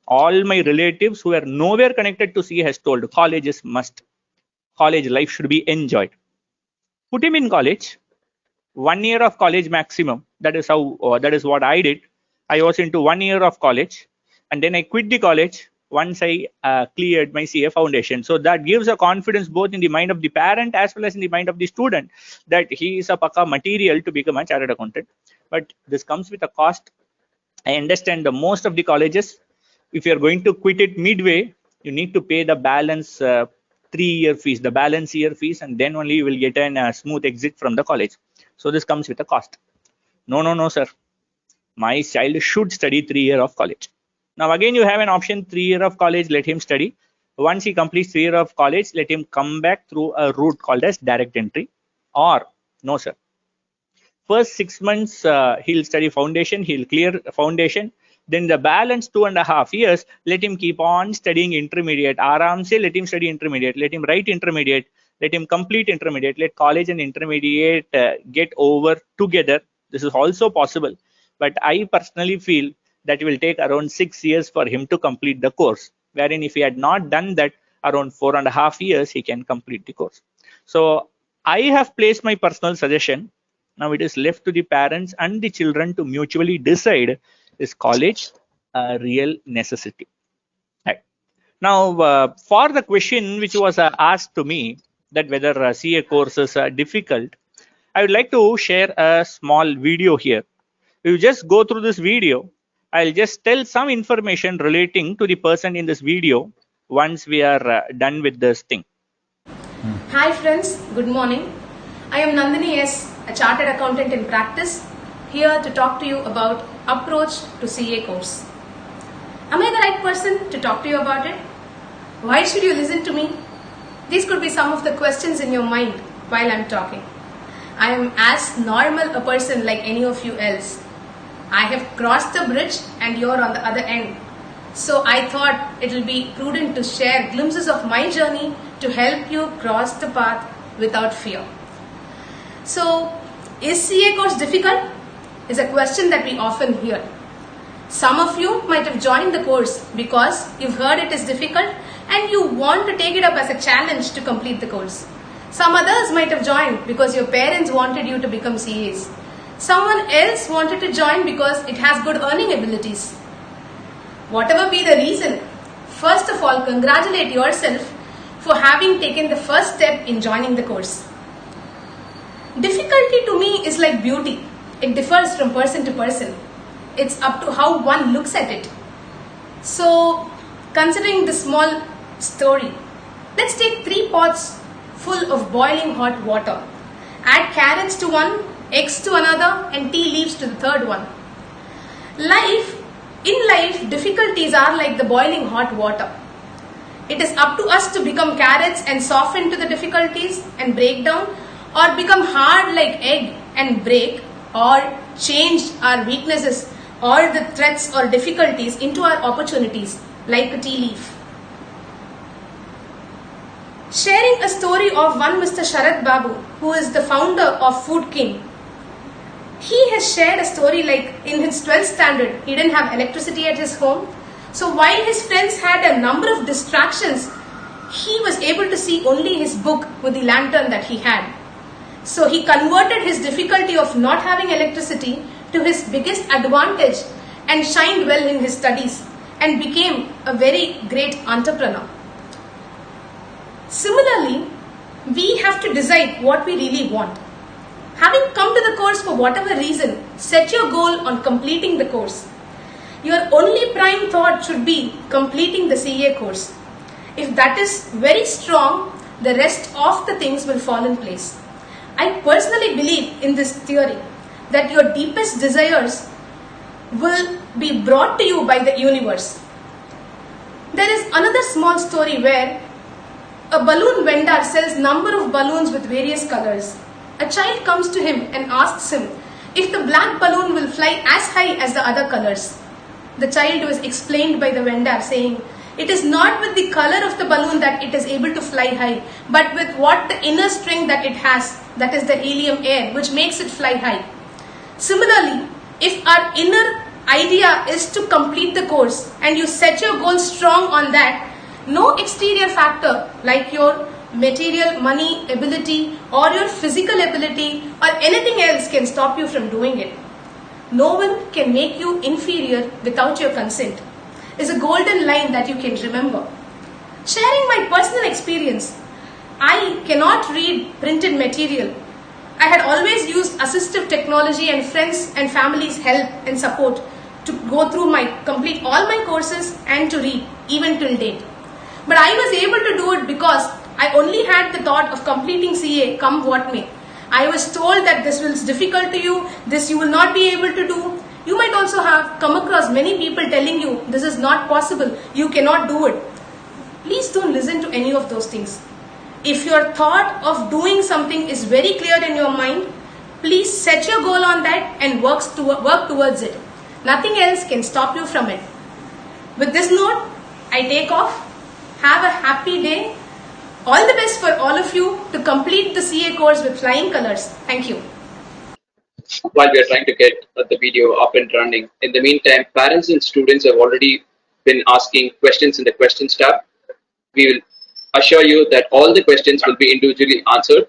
All my relatives who are nowhere connected to CA has told college is must. College life should be enjoyed. Put him in college. 1 year of college maximum. That is how. That is what I did. I was into 1 year of college, and then I quit the college once I cleared my CA foundation. So that gives a confidence both in the mind of the parent as well as in the mind of the student that he is a pakka material to become a chartered accountant. But this comes with a cost. I understand the most of the colleges, if you're going to quit it midway, you need to pay the balance 3-year fees, the balance year fees, and then only you will get a smooth exit from the college. So this comes with a cost. No, no, no, sir. My child should study 3 years of college. Now again, you have an option, 3 years of college, let him study. Once he completes 3 years of college, let him come back through a route called as direct entry. Or no, sir. First 6 months, he'll study foundation, he'll clear foundation. Then the balance 2.5 years, let him keep on studying intermediate. Aram se, let him study intermediate, let him write intermediate, let him complete intermediate, let college and intermediate get over together. This is also possible. But I personally feel that it will take around 6 years for him to complete the course. Wherein if he had not done that, around 4.5 years, he can complete the course. So I have placed my personal suggestion Now it is left to the parents and the children to mutually decide, is college a real necessity? Right. Now, for the question which was asked to me, that whether CA courses are difficult, I would like to share a small video here. You just go through this video. I'll just tell some information relating to the person in this video once we are done with this thing. Hi friends, good morning. I am Nandini S, a chartered accountant in practice, here to talk to you about approach to CA course. Am I the right person to talk to you about it? Why should you listen to me? These could be some of the questions in your mind while I'm talking. I am as normal a person like any of you else. I have crossed the bridge and you're on the other end. So I thought it will be prudent to share glimpses of my journey to help you cross the path without fear. So, is CA course difficult? Is a question that we often hear. Some of you might have joined the course because you've heard it is difficult and you want to take it up as a challenge to complete the course. Some others might have joined because your parents wanted you to become CAs. Someone else wanted to join because it has good earning abilities. Whatever be the reason, first of all, congratulate yourself for having taken the first step in joining the course. Difficulty to me is like beauty. It differs from person to person. It's up to how one looks at it. So, considering the small story, let's take 3 pots full of boiling hot water. Add carrots to one, eggs to another, and tea leaves to the third one. In life, difficulties are like the boiling hot water. It is up to us to become carrots and soften to the difficulties and break down, or become hard like egg and break, or change our weaknesses or the threats or difficulties into our opportunities like a tea leaf. Sharing a story of one Mr. Sharat Babu, who is the founder of Food King. He has shared a story like in his 12th standard, he didn't have electricity at his home. So while his friends had a number of distractions, he was able to see only his book with the lantern that he had. So he converted his difficulty of not having electricity to his biggest advantage and shined well in his studies and became a very great entrepreneur. Similarly, we have to decide what we really want. Having come to the course for whatever reason, set your goal on completing the course. Your only prime thought should be completing the CA course. If that is very strong, the rest of the things will fall in place. I personally believe in this theory that your deepest desires will be brought to you by the universe. There is another small story where a balloon vendor sells number of balloons with various colors. A child comes to him and asks him if the black balloon will fly as high as the other colors. The child was explained by the vendor saying, it is not with the color of the balloon that it is able to fly high, but with what the inner strength that it has, that is the helium air, which makes it fly high. Similarly, if our inner idea is to complete the course and you set your goal strong on that, no exterior factor like your material, money, ability, or your physical ability or anything else can stop you from doing it. No one can make you inferior without your consent is a golden line that you can remember. Sharing my personal experience, I cannot read printed material. I had always used assistive technology and friends and family's help and support to go through complete all my courses and to read even till date. But I was able to do it because I only had the thought of completing CA come what may. I was told that this was difficult to you, this you will not be able to do. You might also have come across many people telling you this is not possible, you cannot do it. Please don't listen to any of those things. If your thought of doing something is very clear in your mind, please set your goal on that and work towards it. Nothing else can stop you from it. With this note, I take off. Have a happy day. All the best for all of you to complete the CA course with flying colors. Thank you. While we are trying to get the video up and running, in the meantime, parents and students have already been asking questions in the questions tab. We will assure you that all the questions will be individually answered.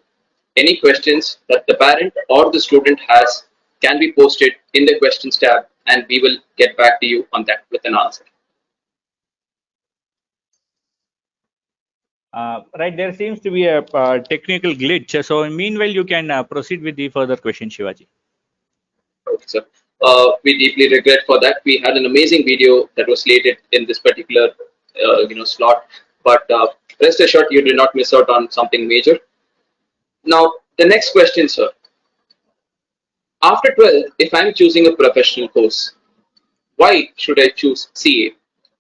Any questions that the parent or the student has can be posted in the questions tab, and we will get back to you on that with an answer. Right, there seems to be a technical glitch. So meanwhile, you can proceed with the further question, Shivaji. Okay, sir. We deeply regret for that. We had an amazing video that was slated in this particular, slot, but rest assured, you did not miss out on something major. Now, the next question, sir. After 12, if I'm choosing a professional course, why should I choose CA?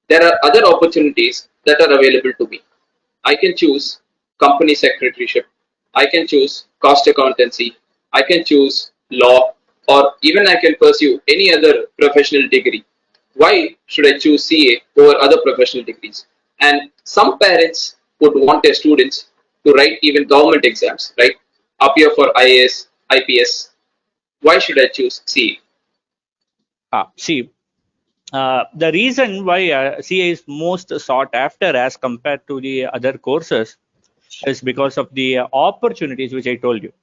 There are other opportunities that are available to me. I can choose company secretaryship. I can choose cost accountancy. I can choose law, or even I can pursue any other professional degree. Why should I choose CA over other professional degrees? And some parents would want their students to write even government exams, right? Appear for IAS, IPS. Why should I choose CA? See, the reason why CA is most sought after as compared to the other courses is because of the opportunities which I told you.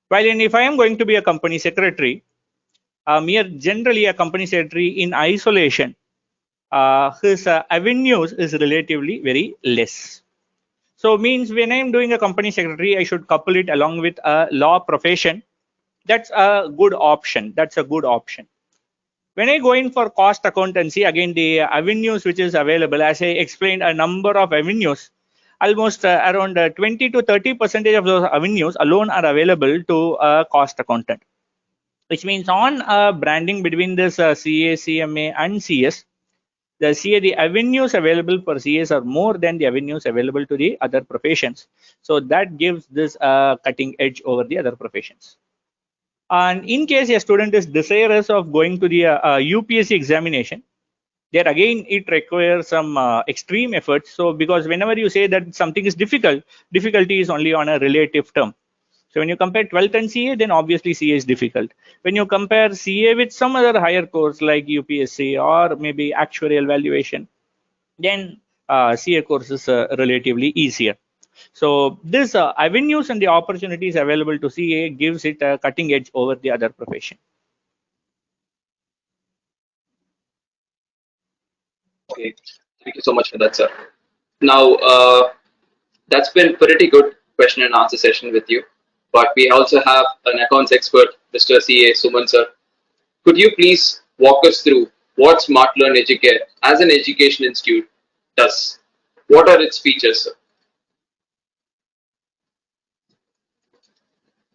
While if I am going to be a company secretary, generally a company secretary in isolation, his avenues is relatively very less. So means when I am doing a company secretary, I should couple it along with a law profession. That's a good option. That's a good option. When I go in for cost accountancy, again the avenues which is available, as I explained, a number of avenues, almost around 20 to 30% of those avenues alone are available to a cost accountant, which means on branding between this CA, CMA and CS, the CA, the avenues available for CS are more than the avenues available to the other professions. So that gives this cutting edge over the other professions. And in case a student is desirous of going to the UPSC examination, there again it requires some extreme efforts. So because whenever you say that something is difficult, difficulty is only on a relative term. So when you compare 12th and CA, then obviously CA is difficult. When you compare CA with some other higher course like UPSC or maybe actuarial valuation, then CA course is relatively easier. So this avenues and the opportunities available to CA gives it a cutting edge over the other profession. Okay, thank you so much for that, sir. Now, that's been pretty good question and answer session with you. But we also have an accounts expert, Mr. CA Suman, sir. Could you please walk us through what Smart Learn Educare as an education institute does? What are its features, sir?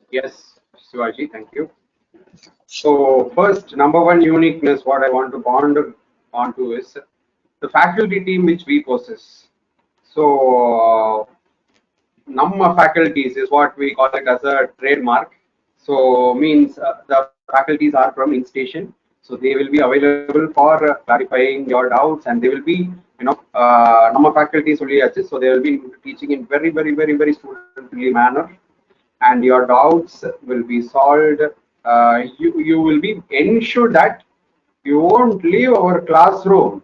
Yes, Shivaji, thank you. So first, number one uniqueness, what I want to bond onto is the faculty team which we possess. So number faculties is what we call it as a trademark. So means the faculties are from in-station. So they will be available for clarifying your doubts, and they will be, number faculties only, so they will be teaching in very, very, very, very student-friendly manner, and your doubts will be solved. You will be ensured that you won't leave our classroom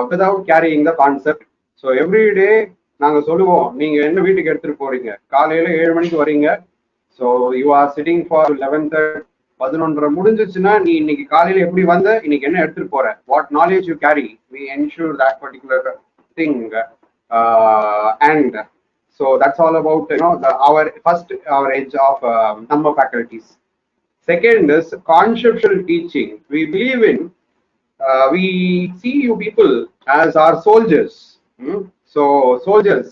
without carrying the concept. So every day நாங்க சொல்லுவோம், நீங்க என்ன வீட்டுக்கு எடுத்துட்டு போறீங்க, காலையில 7 மணிக்கு வரீங்க. So you are sitting for 11:30, 11:30 முடிஞ்சிச்சுன்னா நீ இன்னைக்கு காலையில எப்படி வந்த, இன்னைக்கு என்ன எடுத்துட்டு போற, what knowledge you carry, we ensure that particular thing. And so that's all about our edge of number faculties. Second is conceptual teaching. We believe in we see you people as our soldiers. So soldiers,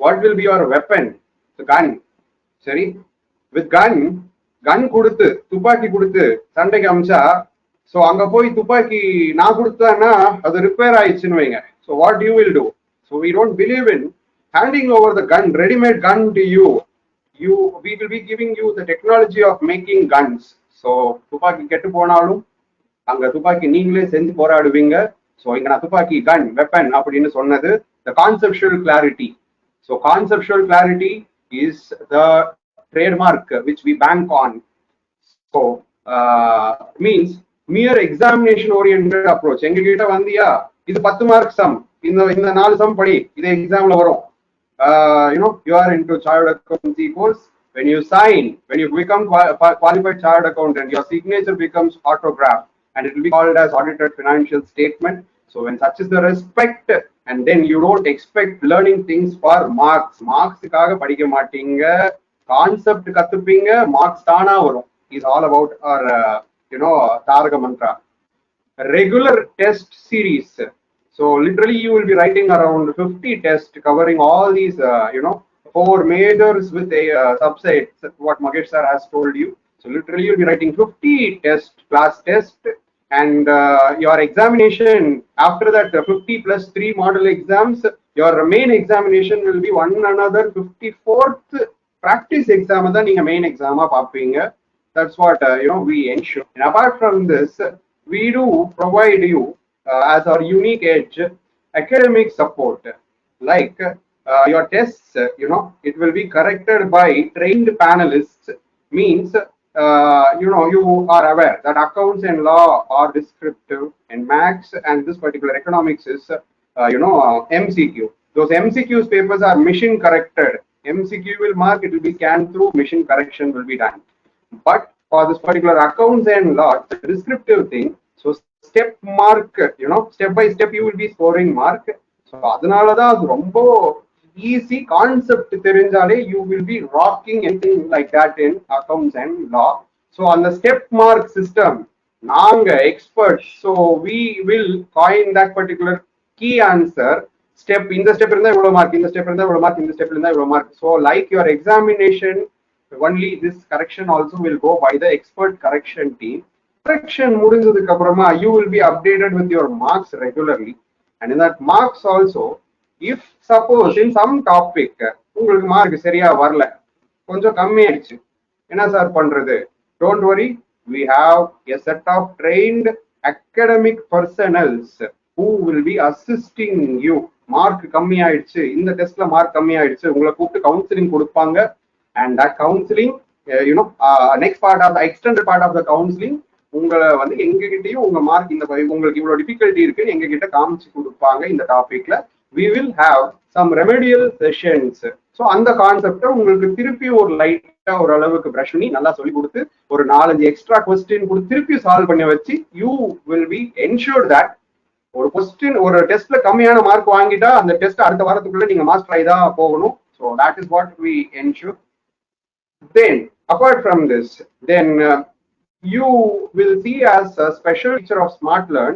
what will be your weapon? The gun. Sorry, with gun கொடுத்து துப்பாக்கி கொடுத்து சண்டைக்கு அமிச்சா, so அங்க போய் துப்பாக்கி நான் கொடுத்தேன்னா அது ரிப்பேர் ஆயிடுச்சுன்னு வைங்க. So what you will do? So we don't believe in handing over the gun, ready-made gun to you. We will be giving you the technology of making guns. So துப்பாக்கி கெட்டு போனாலும் அங்க துப்பாக்கி நீங்களே செஞ்சு போராடுவீங்க. ஸோ இங்க நான் துப்பாக்கி கன் வெப்பன் அப்படின்னு சொன்னது the conceptual clarity. So conceptual clarity is the trademark which we bank on. So means mere examination oriented approach. எங்க கிட்ட வந்தியா, இது 10 மார்க் சம், இந்த 4 சம் படி, இது எக்ஸாம்ல வரும், you are into chartered accountancy course. When you sign, when you become qualified chartered accountant, your signature becomes autograph, and it will be called as audited financial statement. So when such is the respect, and then you don't expect learning things for marks. Marksக்காக படிக்க மாட்டீங்க, concept கத்துப்பீங்க, marks தானா வரும். Is all about our தாரக mantra. Regular test series. So literally you will be writing around 50 tests covering all these, 4 majors with a subsets, what Magesh sir has told you. So literally you'll be writing 50 test, class test, and your examination after that 50 plus 3 model exams, your main examination will be one another 54th practice exam தான் நீங்க main exam பார்ப்பீங்க. That's what we ensure. And apart from this, we do provide you as our unique edge academic support, like your tests, it will be corrected by trained panelists. Means you are aware that accounts and law are descriptive, and maths and this particular economics is MCQ. Those MCQs papers are machine corrected. MCQ will mark, it will be scanned through, machine correction will be done. But for this particular accounts and law, it's a descriptive thing. So step mark, step by step you will be scoring mark. So அதனாலதான் அது ரொம்ப easy concept தெரிஞ்சாலே you will be rocking anything like that in accounts and law. So on the step mark system, நாங்க experts, so we will coin that particular key answer. Step இந்த step இருந்தா இவ்வளவு mark, இந்த step இருந்தா இவ்வளவு mark, இந்த step இருந்தா இவ்வளவு mark. So like your examination, only this correction also will go by the expert correction team. Correction முடிஞ்சதுக்கு அப்புறமா you will be updated with your marks regularly, and in that marks also, if suppose in some topic உங்களுக்கு mark சரியா வரல, கொஞ்சம் கம்மி ஆயிடுச்சு, என்ன sir பண்றது? Don't worry, we have a set of trained academic personnels who will be assisting you. Mark கம்மி ஆயிடுச்சு, இந்த டெஸ்ட்ல மார்க் கம்மி ஆயிடுச்சு, உங்களை கூப்பிட்டு கவுன்சிலிங் கொடுப்பாங்க. And that counseling, next part of the extended part of the counseling, உங்களை வந்து எங்ககிட்டயும் உங்க மார்க் இந்த உங்களுக்கு இவ்வளவு டிஃபிகல்ட்டி இருக்குன்னு எங்க கிட்ட காமிச்சு கொடுப்பாங்க. இந்த டாபிக்ல we will have some remedial sessions. So அந்த கான்செப்டை உங்களுக்கு திருப்பி ஒரு லைட்டா ஒரு அளவுக்கு பிரஷ் பண்ணி நல்லா சொல்லி கொடுத்து ஒரு 4-5 எக்ஸ்ட்ரா கொஸ்டின் கொடுத்து திருப்பி சால்வ் பண்ணி வச்சு you will be ensured that ஒரு கொஸ்டின் ஒரு டெஸ்ட்ல கம்மியான மார்க் வாங்கிட்டா அந்த டெஸ்ட் அடுத்த வாரத்துக்குள்ள நீங்க மாஸ்டர் ஆகி தான் போகணும். So that is what we ensure. Then apart from this, then you will see as a special feature of SmartLearn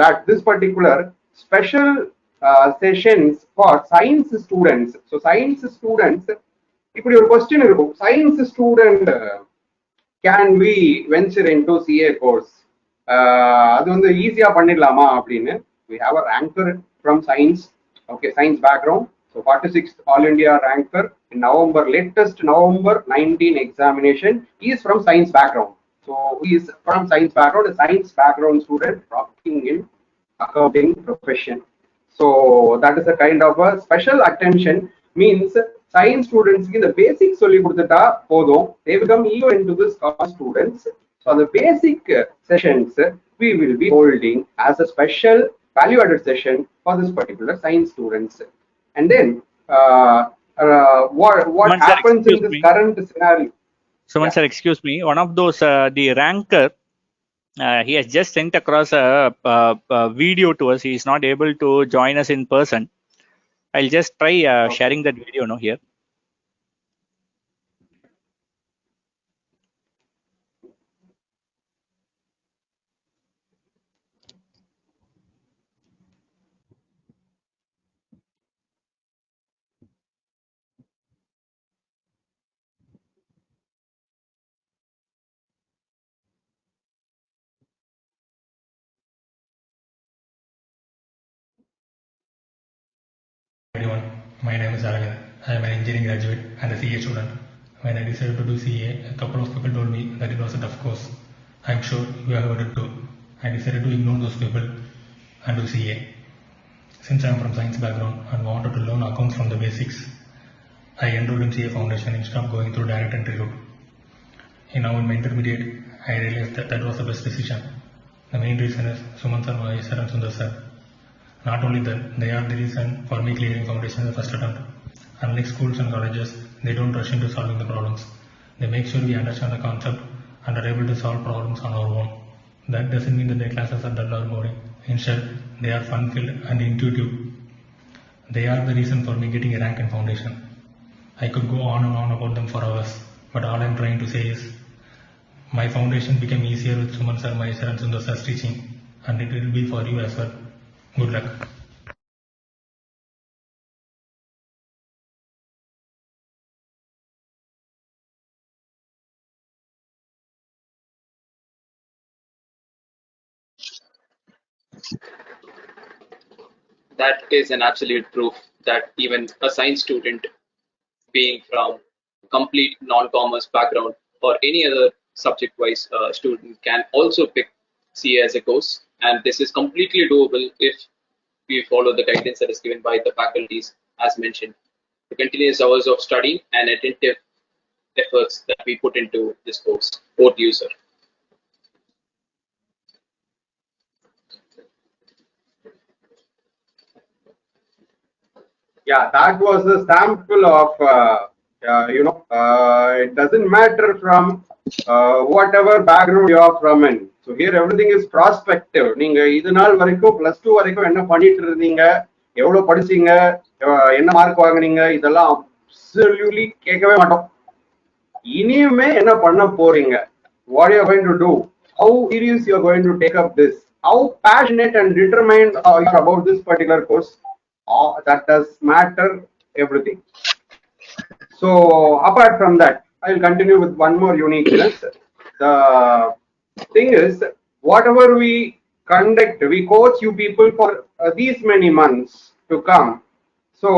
that this particular special sessions for science students. So science students, இப்படி ஒரு question இருக்கும், science student can we venture into CA course? அது வந்து ஈஸியா பண்ணிடலாமா அப்படின்னு. We have a ranker from science, okay, science background. So 46th All India ranker in November, latest November 19 examination. He is from science background. So he is from science background, a science background student rocking in accounting profession. So that is a kind of a special attention. Means science students in the basic சொல்லி கொடுத்துட்டா போதும், they become eager into this class students. So the basic sessions we will be holding as a special value added session for this particular science students. And then what happens in this current scenario? Someone, sir, excuse me. One of those, the ranker, he has just sent across a video to us. He is not able to join us in person. I'll just try sharing that video now here. Everyone, my name is Aravind. I am an engineering graduate and a CA student. When I decided to do CA, a couple of people told me that it was a tough course. I am sure you have heard it too. I decided to ignore those people and do CA. Since I am from science background and wanted to learn accounts from the basics, I enrolled in CA Foundation instead of going through direct entry route. Now in my intermediate, I realized that was the best decision. The main reason is Suman sir, Mahesh sir and Sundar sir. Not only that, they are the reason for me clearing foundation in the first attempt. Unlike schools and colleges, they don't rush into solving the problems. They make sure we understand the concept and are able to solve problems on our own. That doesn't mean that their classes are dull or boring. Instead, they are fun-filled and intuitive. They are the reason for me getting a rank in foundation. I could go on and on about them for hours, but all I'm trying to say is, my foundation became easier with Suman sir, Mahesh sir and Sundar sir's teaching, and it will be for you as well. Good luck. That is an absolute proof that even a science student, being from complete non-commerce background or any other subject-wise student, can also pick CA as a course, and this is completely doable if we follow the guidance that is given by the faculties, as mentioned. The continuous hours of study and attentive efforts that we put into this course. Over to you, sir. Yeah, that was a sample of, it doesn't matter from whatever background you are from in. So here everything is prospective. நீங்க இது நாள் வரைக்கும் +2 வரைக்கும் என்ன பண்ணிட்டு இருந்தீங்க, எவ்வளவு படிச்சீங்க, என்ன மார்க் வாங்குனீங்க, இதெல்லாம் absolutely கேட்கவே மாட்டோம். இனிமே என்ன பண்ண போறீங்க, what you are going to do, how serious you are going to take up this, how passionate and determined are you about this particular course. That does matter everything. So apart from that, I will continue with one more uniqueness. The thing is, whatever we conduct, we coach you people for these many months to come. So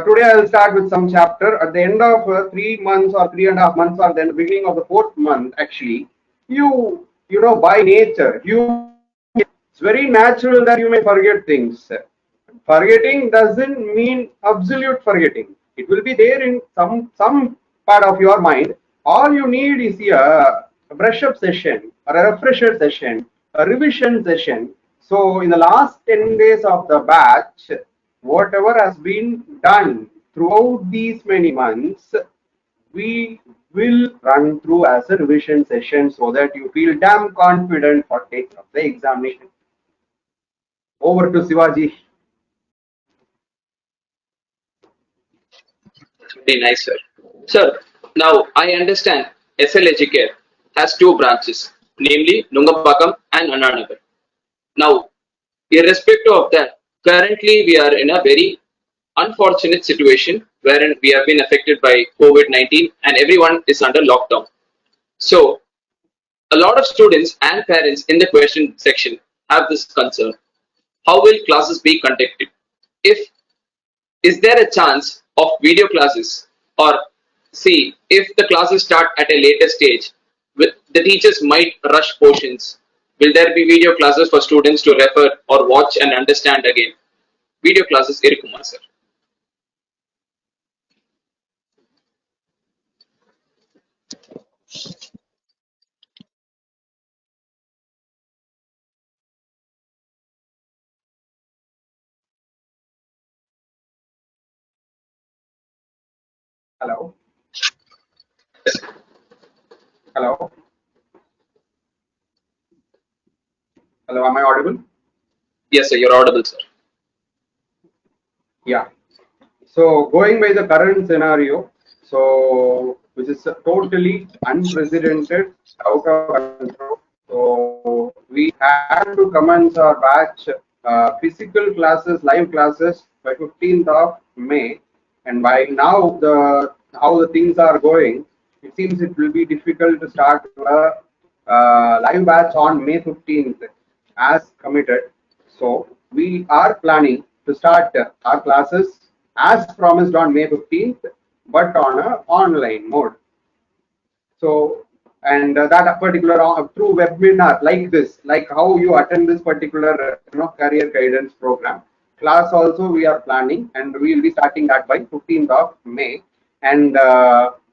today I will start with some chapter. At the end of 3 months or 3.5 months, or then beginning of the 4th month, actually, you know, by nature, it's very natural that you may forget things. Forgetting doesn't mean absolute forgetting. It will be there in some part of your mind. All you need is a brush up session or a refresher session, a revision session. So in the last 10 days of the batch, whatever has been done throughout these many months, we will run through as a revision session so that you feel damn confident for taking up the examination. Over to Sivaji. Very nice, sir. Sir, now I understand SL Educare has 2 branches, namely Nungambakam and Annanagar. Now, irrespective of that, currently we are in a very unfortunate situation wherein we have been affected by COVID-19 and everyone is under lockdown. So, a lot of students and parents in the question section have this concern. How will classes be conducted? Is there a chance of video classes, or see, if the classes start at a later stage, the teachers might rush portions. Will there be video classes for students to refer or watch and understand again? Video classes irukuma, sir. Hello. Hello. Hello, am I audible? Yes, sir, you're audible, sir. Yeah. So going by the current scenario, so which is totally unprecedented, out of control. So we had to commence our batch physical classes, live classes by 15th of May. And by now, how the things are going, it seems it will be difficult to start a live batch on May 15th as committed. So we are planning to start our classes as promised on May 15th, but on an online mode. So, and that particular through webinar like this, like how you attend this particular career guidance program. Class also we are planning, and we will be starting that by 15th of May. And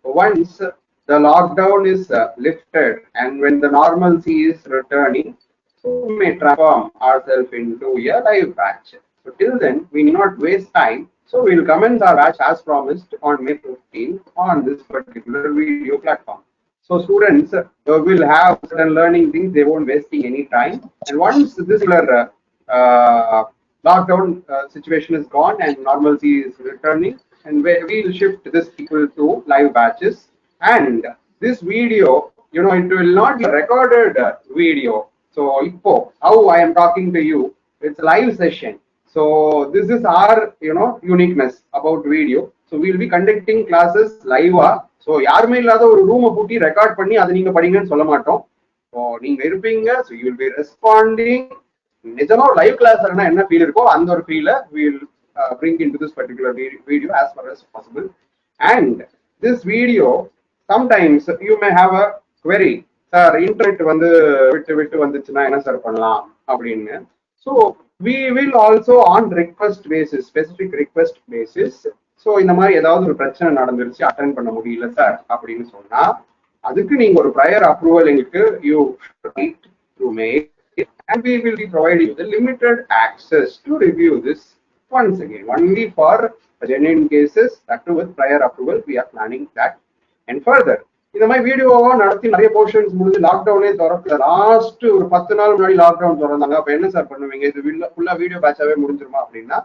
once the lockdown is lifted and when the normalcy is returning, so we may transform ourselves into a live batch. So till then, we need not waste time. So we'll commence our batch as promised on May 15th on this particular video platform. So students will have certain learning things, they won't wasting any time. And once this lockdown situation is gone and normalcy is returning, and we'll shift this people to live batches. And this video, it will not be a recorded video. So how I am talking to you, it's a live session. So this is our uniqueness about video. So we will be conducting classes live. So யாருமே இல்லாத ஒரு ரூமை பூட்டி record பண்ணி அதை நீங்க படிங்கன்னு சொல்ல மாட்டோம். ஸோ நீங்க இருப்பீங்க. So you will be responding. நிஜமா ஒரு லைவ் கிளாஸ் என்ன ஃபீல் இருக்கோ அந்த ஒரு ஃபீலை will bring into this particular video as far as possible. And this video, sometimes you may have a query. Sir, internet வந்து விட்டு வந்துச்சுன்னா என்ன சார் பண்ணலாம் அப்படின்னு. So we will also on request basis, specific request basis. So இந்த மாதிரி ஏதாவது ஒரு பிரச்சனை நடந்துருச்சு அட்டெண்ட் பண்ண முடியல சார் அப்படின்னு சொன்னா அதுக்கு நீங்க ஒரு prior approval எங்களுக்கு you write through mail and we will be providing the limited access to review this once again only for genuine cases, that too with prior approval. We are planning that. And further, இந்த மாதிரி வீடியோவா நடத்தி நிறைய portions முடிஞ்சு லாக்டவுனே திறக்கல. Last ஒரு 10 நாள் முன்னாடி லாக்டவுன் திறந்தாங்க. அப்ப என்ன சார் பண்ணுவீங்க? இது ஃபுல்லா வீடியோ பேட்சாவே முடிஞ்சிருமா அப்படின்னா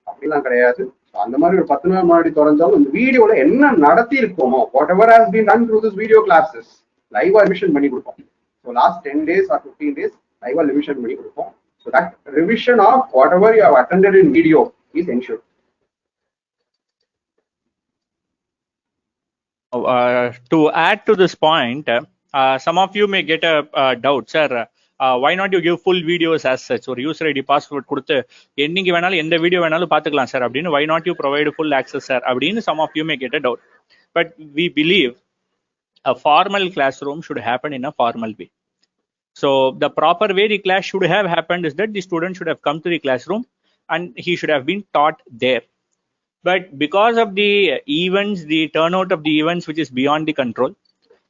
அப்படிலாம் கிடையாது. அந்த மாதிரி ஒரு 10 நாள் முன்னாடி திறந்தாலும் இந்த வீடியோல என்ன நடத்தி இருக்கோமோ whatever has been done through this video classes லைவா ரிவிஷன் பண்ணி கொடுப்போம். So last 10 days or 15 days லைவா ரிவிஷன் பண்ணி கொடுப்போம். So that revision of whatever you have attended in video is ensured. To add to this point, some of you may get a doubt, sir. Why not you give full videos as such? Or user ID password கொடுத்து என்னைக்கு வேணாலும் எந்த video வேணாலும் பார்த்துக்கலாம் sir அப்படின்னு why not you provide full access sir அப்படின்னு some of you may get a doubt. But we believe a formal classroom should happen in a formal way. So the proper way the class should have happened is that the student should have come to the classroom and he should have been taught there. But because of the events, the turnout of the events which is beyond the control,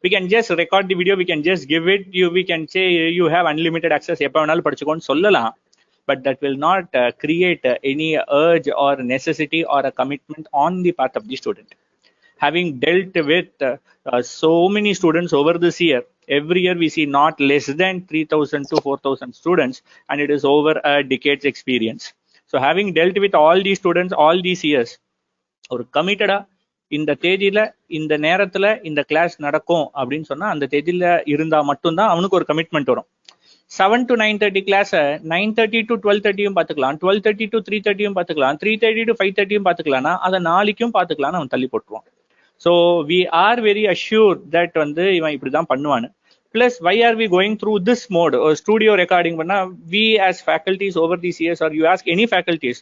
we can just record the video, we can just give it, we can say you have unlimited access, எப்ப வேணாலும் படிச்சுக்கோன்னு சொல்லலாம். But that will not create any urge or necessity or a commitment on the part of the student. Having dealt with so many students over this year, every year we see not less than 3,000 to 4,000 students, and it is over a decade's experience. So having dealt with all these students all these years, ஒரு கமிட்டடா இந்த தேதியில இந்த நேரத்துல இந்த class நடக்கும் அப்படின்னு சொன்னா அந்த தேதியில இருந்தா மட்டும்தான் அவனுக்கு ஒரு கமிட்மெண்ட் வரும். 7 to 9:30 கிளாஸ் 9:30 to 12:30 பார்த்துக்கலாம், 12:30 to 3:30 பார்த்துக்கலாம், 3:30 to 5:30 பார்த்துக்கலாம்னா அதை நாளைக்கும் பார்த்துக்கலாம்னு அவன் தள்ளி போட்டுருவான். So we are very assure that வந்து இவன் இப்படிதான் பண்ணுவான்னு. Plus, why are we going through this mode? Studio recording, we as faculties over these years, or you ask any faculties,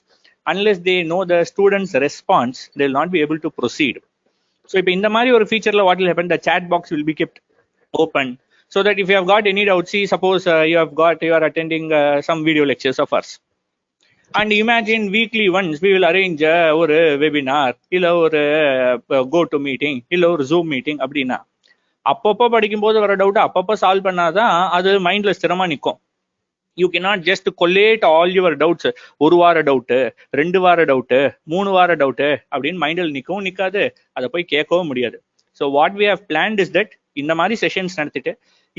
unless they know the student's response, they will not be able to proceed. So, if in the Mario feature, what will happen? The chat box will be kept open, so that if you have got any doubts, see, suppose you are attending some video lectures of ours. And imagine weekly once we will arrange or webinar, or go to meeting, or Zoom meeting, abdina. அப்பப்போ படிக்கும்போது வர doubt அப்பப்போ solve பண்ணாதான் அது மைண்ட்ல ஸ்திரமா நிற்கும். You cannot just Collette all your doubts. ஒரு வார டவுட்டு, 2 வார டவுட்டு, 3 வார டவுட்டு அப்படின்னு மைண்டில் நிற்கவும் நிற்காது, அதை போய் கேட்கவும் முடியாது. So what we have planned is that இந்த மாதிரி செஷன்ஸ் நடத்திட்டு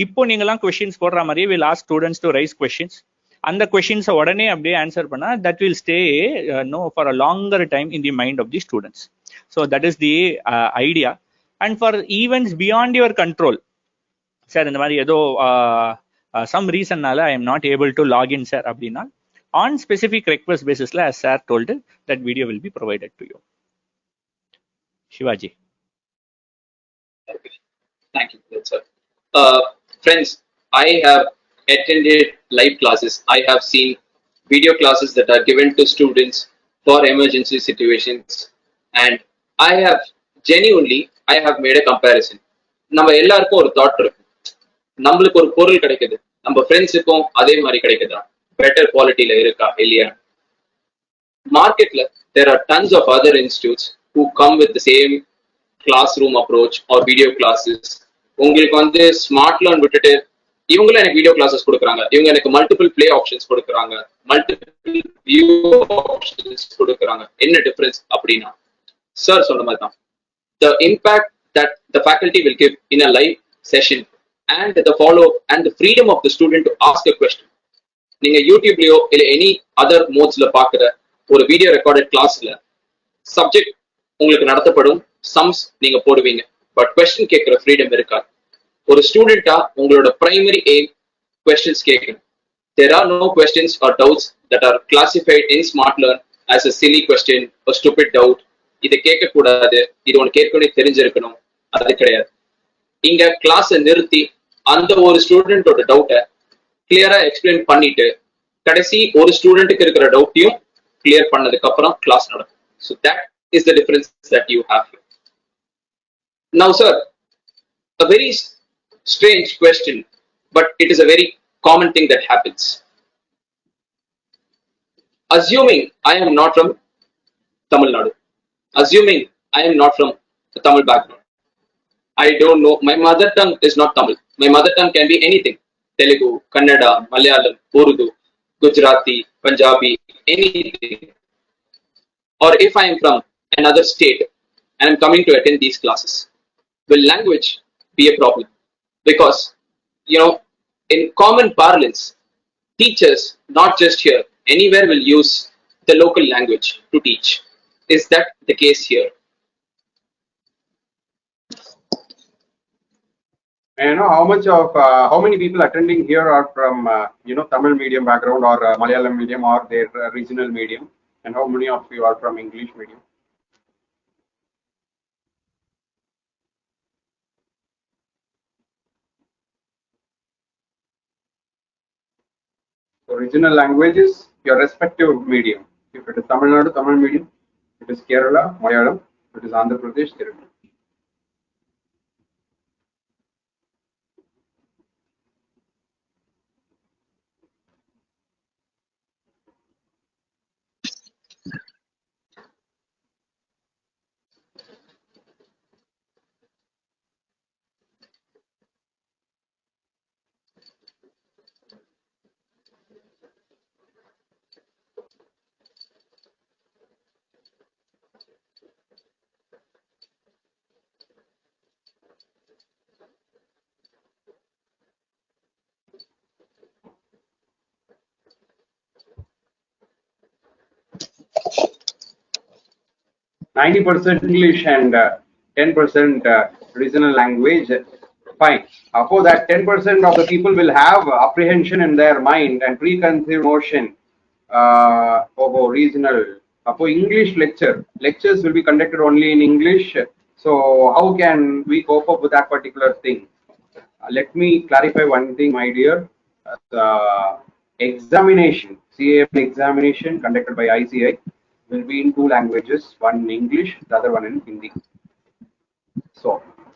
இப்போ நீங்களாம் கொஸ்டின்ஸ் போடுற மாதிரி will ask students to raise questions. அந்த கொஸ்டின்ஸை உடனே அப்படியே ஆன்சர் பண்ணா that will stay no for a longer time in the mind of the students. So that is the idea. And for events beyond your control, sir, in the mari edo some reason nala I am not able to log in sir abdina, on specific request basis la as sir told that video will be provided to you. Shivaji. Okay. Thank you, sir. Friends, I have attended live classes. I have seen video classes that are given to students for emergency situations, and I have genuinely made a comparison. நம்ம எல்லாருக்கும் ஒரு thought இருக்கு, நம்மளுக்கு ஒரு பொருள் கிடைக்குது, நம்ம ஃப்ரெண்ட்ஸுக்கும் அதே மாதிரி கிடைக்குதா, பெட்டர் குவாலிட்டியில இருக்கா இல்லையா? மார்க்கெட்ல there are tons of other institutes who come with the same classroom approach or video classes. உங்களுக்கு வந்து ஸ்மார்ட் லேர்ன் விட்டுட்டு இவங்களும் எனக்கு வீடியோ கிளாஸஸ் கொடுக்குறாங்க, இவங்க எனக்கு மல்டிபிள் பிளே ஆப்ஷன்ஸ் கொடுக்குறாங்க, மல்டிபிள் வியூ ஆப்ஷன்ஸ் கொடுக்குறாங்க. என்ன டிஃபரன்ஸ் அப்படின்னா சார் சொன்ன மாதிரி தான், the impact that the faculty will give in a live session and the follow and the freedom of the student to ask a question. நீங்க யூடியூப்லயோ இல்ல any other மோட்ஸ்ல பாக்குற ஒரு வீடியோ ரெக்கார்டட் கிளாஸ்ல சப்ஜெக்ட் உங்களுக்கு நடத்தப்படும், சம்ஸ் நீங்க போடுவீங்க, பட் கொஸ்டின் கேட்கிற ஃப்ரீடம் இருக்காது. ஒரு ஸ்டூடெண்டா உங்களோட பிரைமரி எய்ம் questions கேட்கணும். There are no questions or doubts that are classified in Smart Learn as a silly question or stupid doubt. இதை கேட்க கூடாது, இது உனக்கு ஏற்கனவே தெரிஞ்சிருக்கணும், அது கிடையாது. இங்க கிளாஸ் நிறுத்தி அந்த ஒரு ஸ்டூடெண்டோட டவுட்டை கிளியரா எக்ஸ்பிளைன் பண்ணிட்டு கடைசி ஒரு ஸ்டூடெண்ட்டுக்கு இருக்கிற டவுட்டையும் கிளியர் பண்ணதுக்கு அப்புறம் கிளாஸ் நடக்கும். So that is the difference that you have here. Now sir, a very strange question, but it is a very common thing that happens. Assuming I am not from Tamil Nadu, assuming I am not from a Tamil background, I don't know, my mother tongue is not Tamil, my mother tongue can be anything, Telugu, Kannada, Malayalam, Urdu, Gujarati, Punjabi, anything. Or if I am from another state and I'm coming to attend these classes, will language be a problem? Because, you know, in common parlance, teachers, not just here, anywhere will use the local language to teach. Is that the case here? I know how much of how many people attending here are from Tamil medium background or Malayalam medium or their regional medium, and how many of you are from English medium? So regional languages, your respective medium. If it is Tamil Nadu, Tamil medium. If it is Kerala, Malayalam. If it is Andhra Pradesh, Telugu. %90 English and 10% regional language. Fine. Suppose that 10% of the people will have apprehension in their mind and preconceived notion of regional. Suppose English lectures will be conducted only in English. So how can we cope up with that particular thing? Let me clarify one thing, my dear. Examination, CA examination conducted by ICI will be in 2 languages, one in English, the other one in Hindi. So,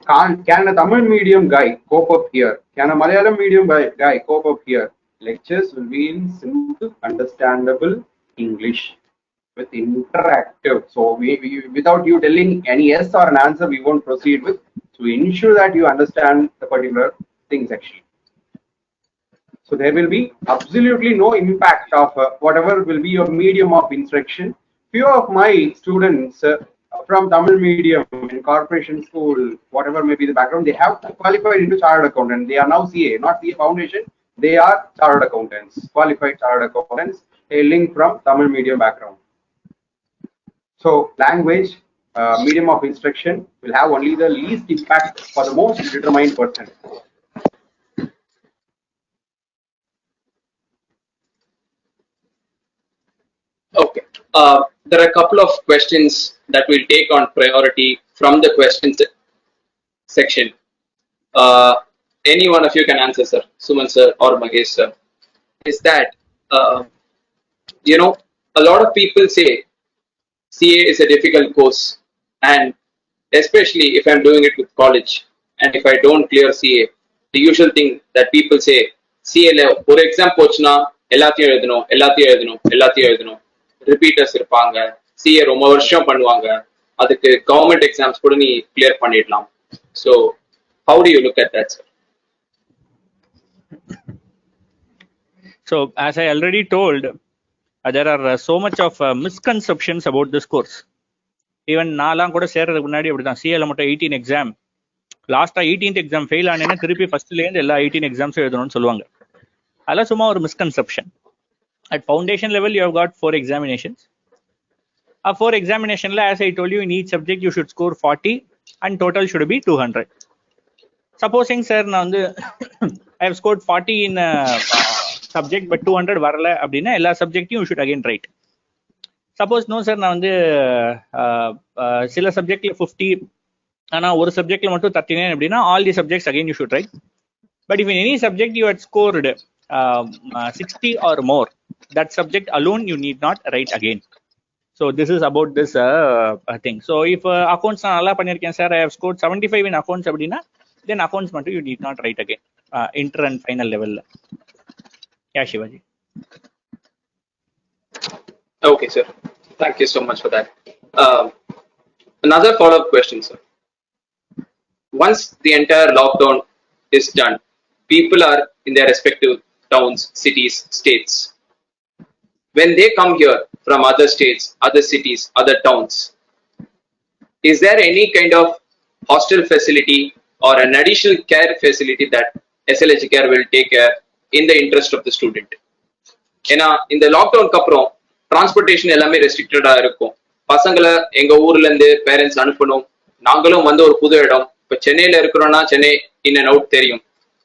can a Tamil medium guy cope up here? Can a Malayalam medium guy cope up here? Lectures will be in simple, understandable English with interactive. So, without you telling any yes or an answer, we won't proceed with. So, ensure that you understand the particular things actually. So, there will be absolutely no impact of whatever will be your medium of instruction. Few of my students from Tamil medium in corporation school, whatever may be the background, they have qualified into chartered accountant. They are now CA, not CA foundation. They are chartered accountants, qualified chartered accountants, hailing from Tamil medium background. So language, medium of instruction will have only the least impact for the most determined person. Okay. There are a couple of questions that we'll take on priority from the questions section. Any one of you can answer, sir. Suman sir or Magesh sir. Is that, a lot of people say CA is a difficult course, and especially if I'm doing it with college, and if I don't clear CA, the usual thing that people say, CA ஒரு exam போச்சுன்னா எல்லாத்தையும் எழுதணும், repeaters இருப்பாங்க, CA ரொம்ப வருஷம் பண்ணுவாங்க, அதுக்கு government exams கூட நீ கிளியர் பண்ணிடலாம். So how to you look at that sir? So as I already told, there are so much of misconceptions about this course. Even நான்லாம் கூட சேர்றதுக்கு முன்னாடி அப்படிதான் சிஏல மட்டும் 18 எக்ஸாம், லாஸ்டா 18th எக்ஸாம் ஃபெயில் ஆனேன்னா திருப்பி ஃபர்ஸ்ட்லேருந்து எல்லா 18 எக்ஸாம்ஸும் எழுதணும்னு சொல்லுவாங்க. அதெல்லாம் சும்மா ஒரு misconception. At foundation level, you have got 4 examinations. 4 examinations, as I told you, in each subject you should score 40 and total should be 200. Supposing, sir, now I have scored 40 in subject but 200 வரல அப்படின்னா எல்லா சப்ஜெக்டையும் you should again write. Suppose no, sir, நான் வந்து சில சப்ஜெக்ட்ல 50 ஆனா ஒரு சப்ஜெக்ட்ல மட்டும் 39 அப்படின்னா all the subjects again you should write. But if in any subject you had scored 60 or more, that subject alone you need not write again. So this is about this thing. So if accounts நான் நல்லா பண்ணிருக்கேன் sir, I have scored 75 in accounts அப்படின்னா then accounts மட்டும் you need not write again. Inter and final level. Yeah, Shivaji. Okay, sir. Thank you so much for that. Another follow-up question, sir. Once the entire lockdown is done, people are in their respective towns, cities, states. When they come here from other states, other cities, other towns, is there any kind of hostel facility or an additional care facility that SLH Care will take care in the interest of the student? ஏன்னா இந்த லாக்டவுனுக்கு அப்புறம் transportation எல்லாமே ரெஸ்ட்ரிக்டடா இருக்கும். பசங்களை எங்க ஊர்ல இருந்து parents அனுப்பணும். நாங்களும் வந்து ஒரு புது இடம், இப்ப சென்னையில இருக்கிறோம்னா சென்னை இன் அண்ட் அவுட் தெரியும்,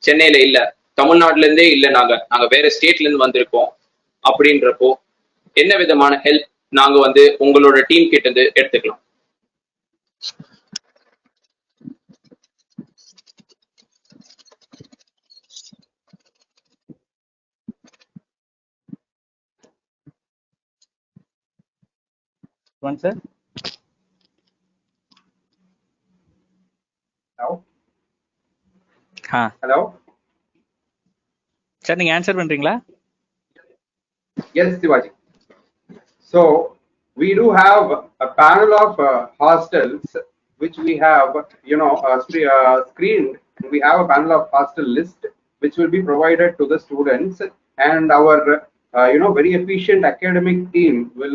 சென்னையில இல்ல, தமிழ்நாட்டுல இருந்தே இல்ல, நாங்க வேற ஸ்டேட்ல இருந்து வந்திருக்கோம். அப்படின்றப்போ என்ன விதமான ஹெல்ப் நாங்க வந்து உங்களோட டீம் கிட்ட இருந்து எடுத்துக்கலாம்? One, sir. Hello? Huh. Hello? Sir, நீங்க ஆன்சர் பண்றீங்களா? Yes, Sivaji. So we do have a panel of hostels which we have, screened. We have a panel of hostel list which will be provided to the students, and our very efficient academic team will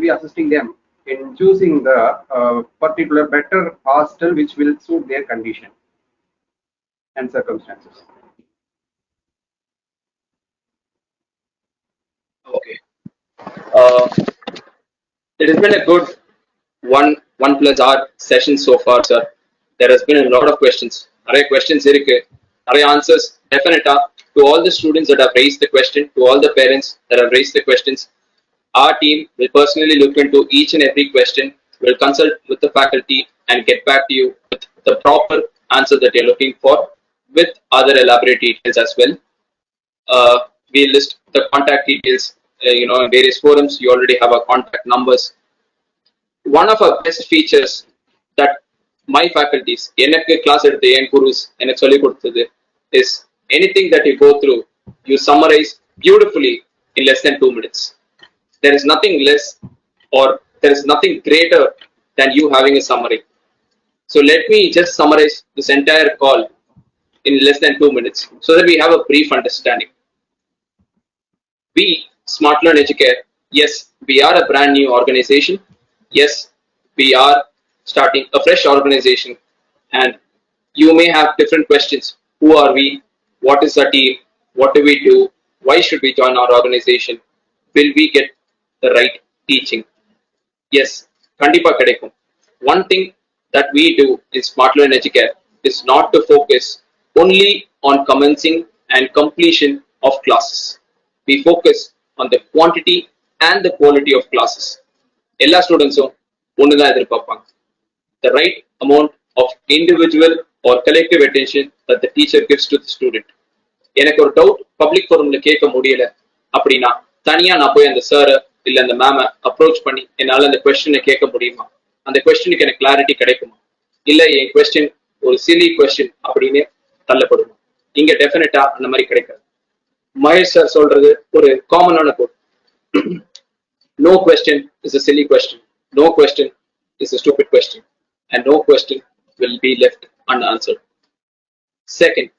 be assisting them in choosing the particular better hostel which will suit their condition and circumstances. Okay. It has been a good one plus hour session so far, sir. There has been a lot of questions. நிறைய questions இருக்கு, நிறைய answers. Definitely, to all the students that have raised the question, to all the parents that have raised the questions, our team will personally look into each and every question. Will consult with the faculty and get back to you with the proper answer that you're looking for, with other elaborate details as well. We list the contact details. In various forums, you already have our contact numbers. One of our best features that my faculties, எனக்கு class எடுத்து என் gurus எனக்கு சொல்லி கொடுத்தது is anything that you go through, you summarize beautifully in less than 2 minutes. There is nothing less or there is nothing greater than you having a summary. So let me just summarize this entire call in less than 2 minutes so that we have a brief understanding. We, Smart Learn Educare, yes, we are a brand new organization. Yes, we are starting a fresh organization, and you may have different questions. Who are we? What is our team? What do we do? Why should we join our organization? Will we get the right teaching? Yes, kandipa kadaikum. One thing that we do in Smart Learn Educare is not to focus only on commencing and completion of classes. We focus on the quantity and the quality of classes. எல்லா ஸ்டூடெண்ட்ஸும் ஒண்ணுதான் எதிர்பார்ப்பாங்க, the right amount of individual or collective attention that the teacher gives to the student. எனக்கு ஒரு doubt public ஃபோரம்ல கேட்க முடியல அப்படின்னா தனியா நான் போய் அந்த சாரை இல்ல அந்த மேம அப்ரோச் பண்ணி என்னால அந்த கொஸ்டினை கேட்க முடியுமா? அந்த கொஸ்டினுக்கு எனக்கு கிளாரிட்டி கிடைக்குமா? இல்ல என் கொஸ்டின் ஒரு சிலி கொஸ்டின் அப்படின்னு தள்ளப்படுமா? இங்க டெஃபினட்டா அந்த மாதிரி கிடைக்காது. மகேஷ் சார் சொல்றது ஒரு காமனான code. No question is a silly question. No question is a stupid question. And no question will be left unanswered. Second,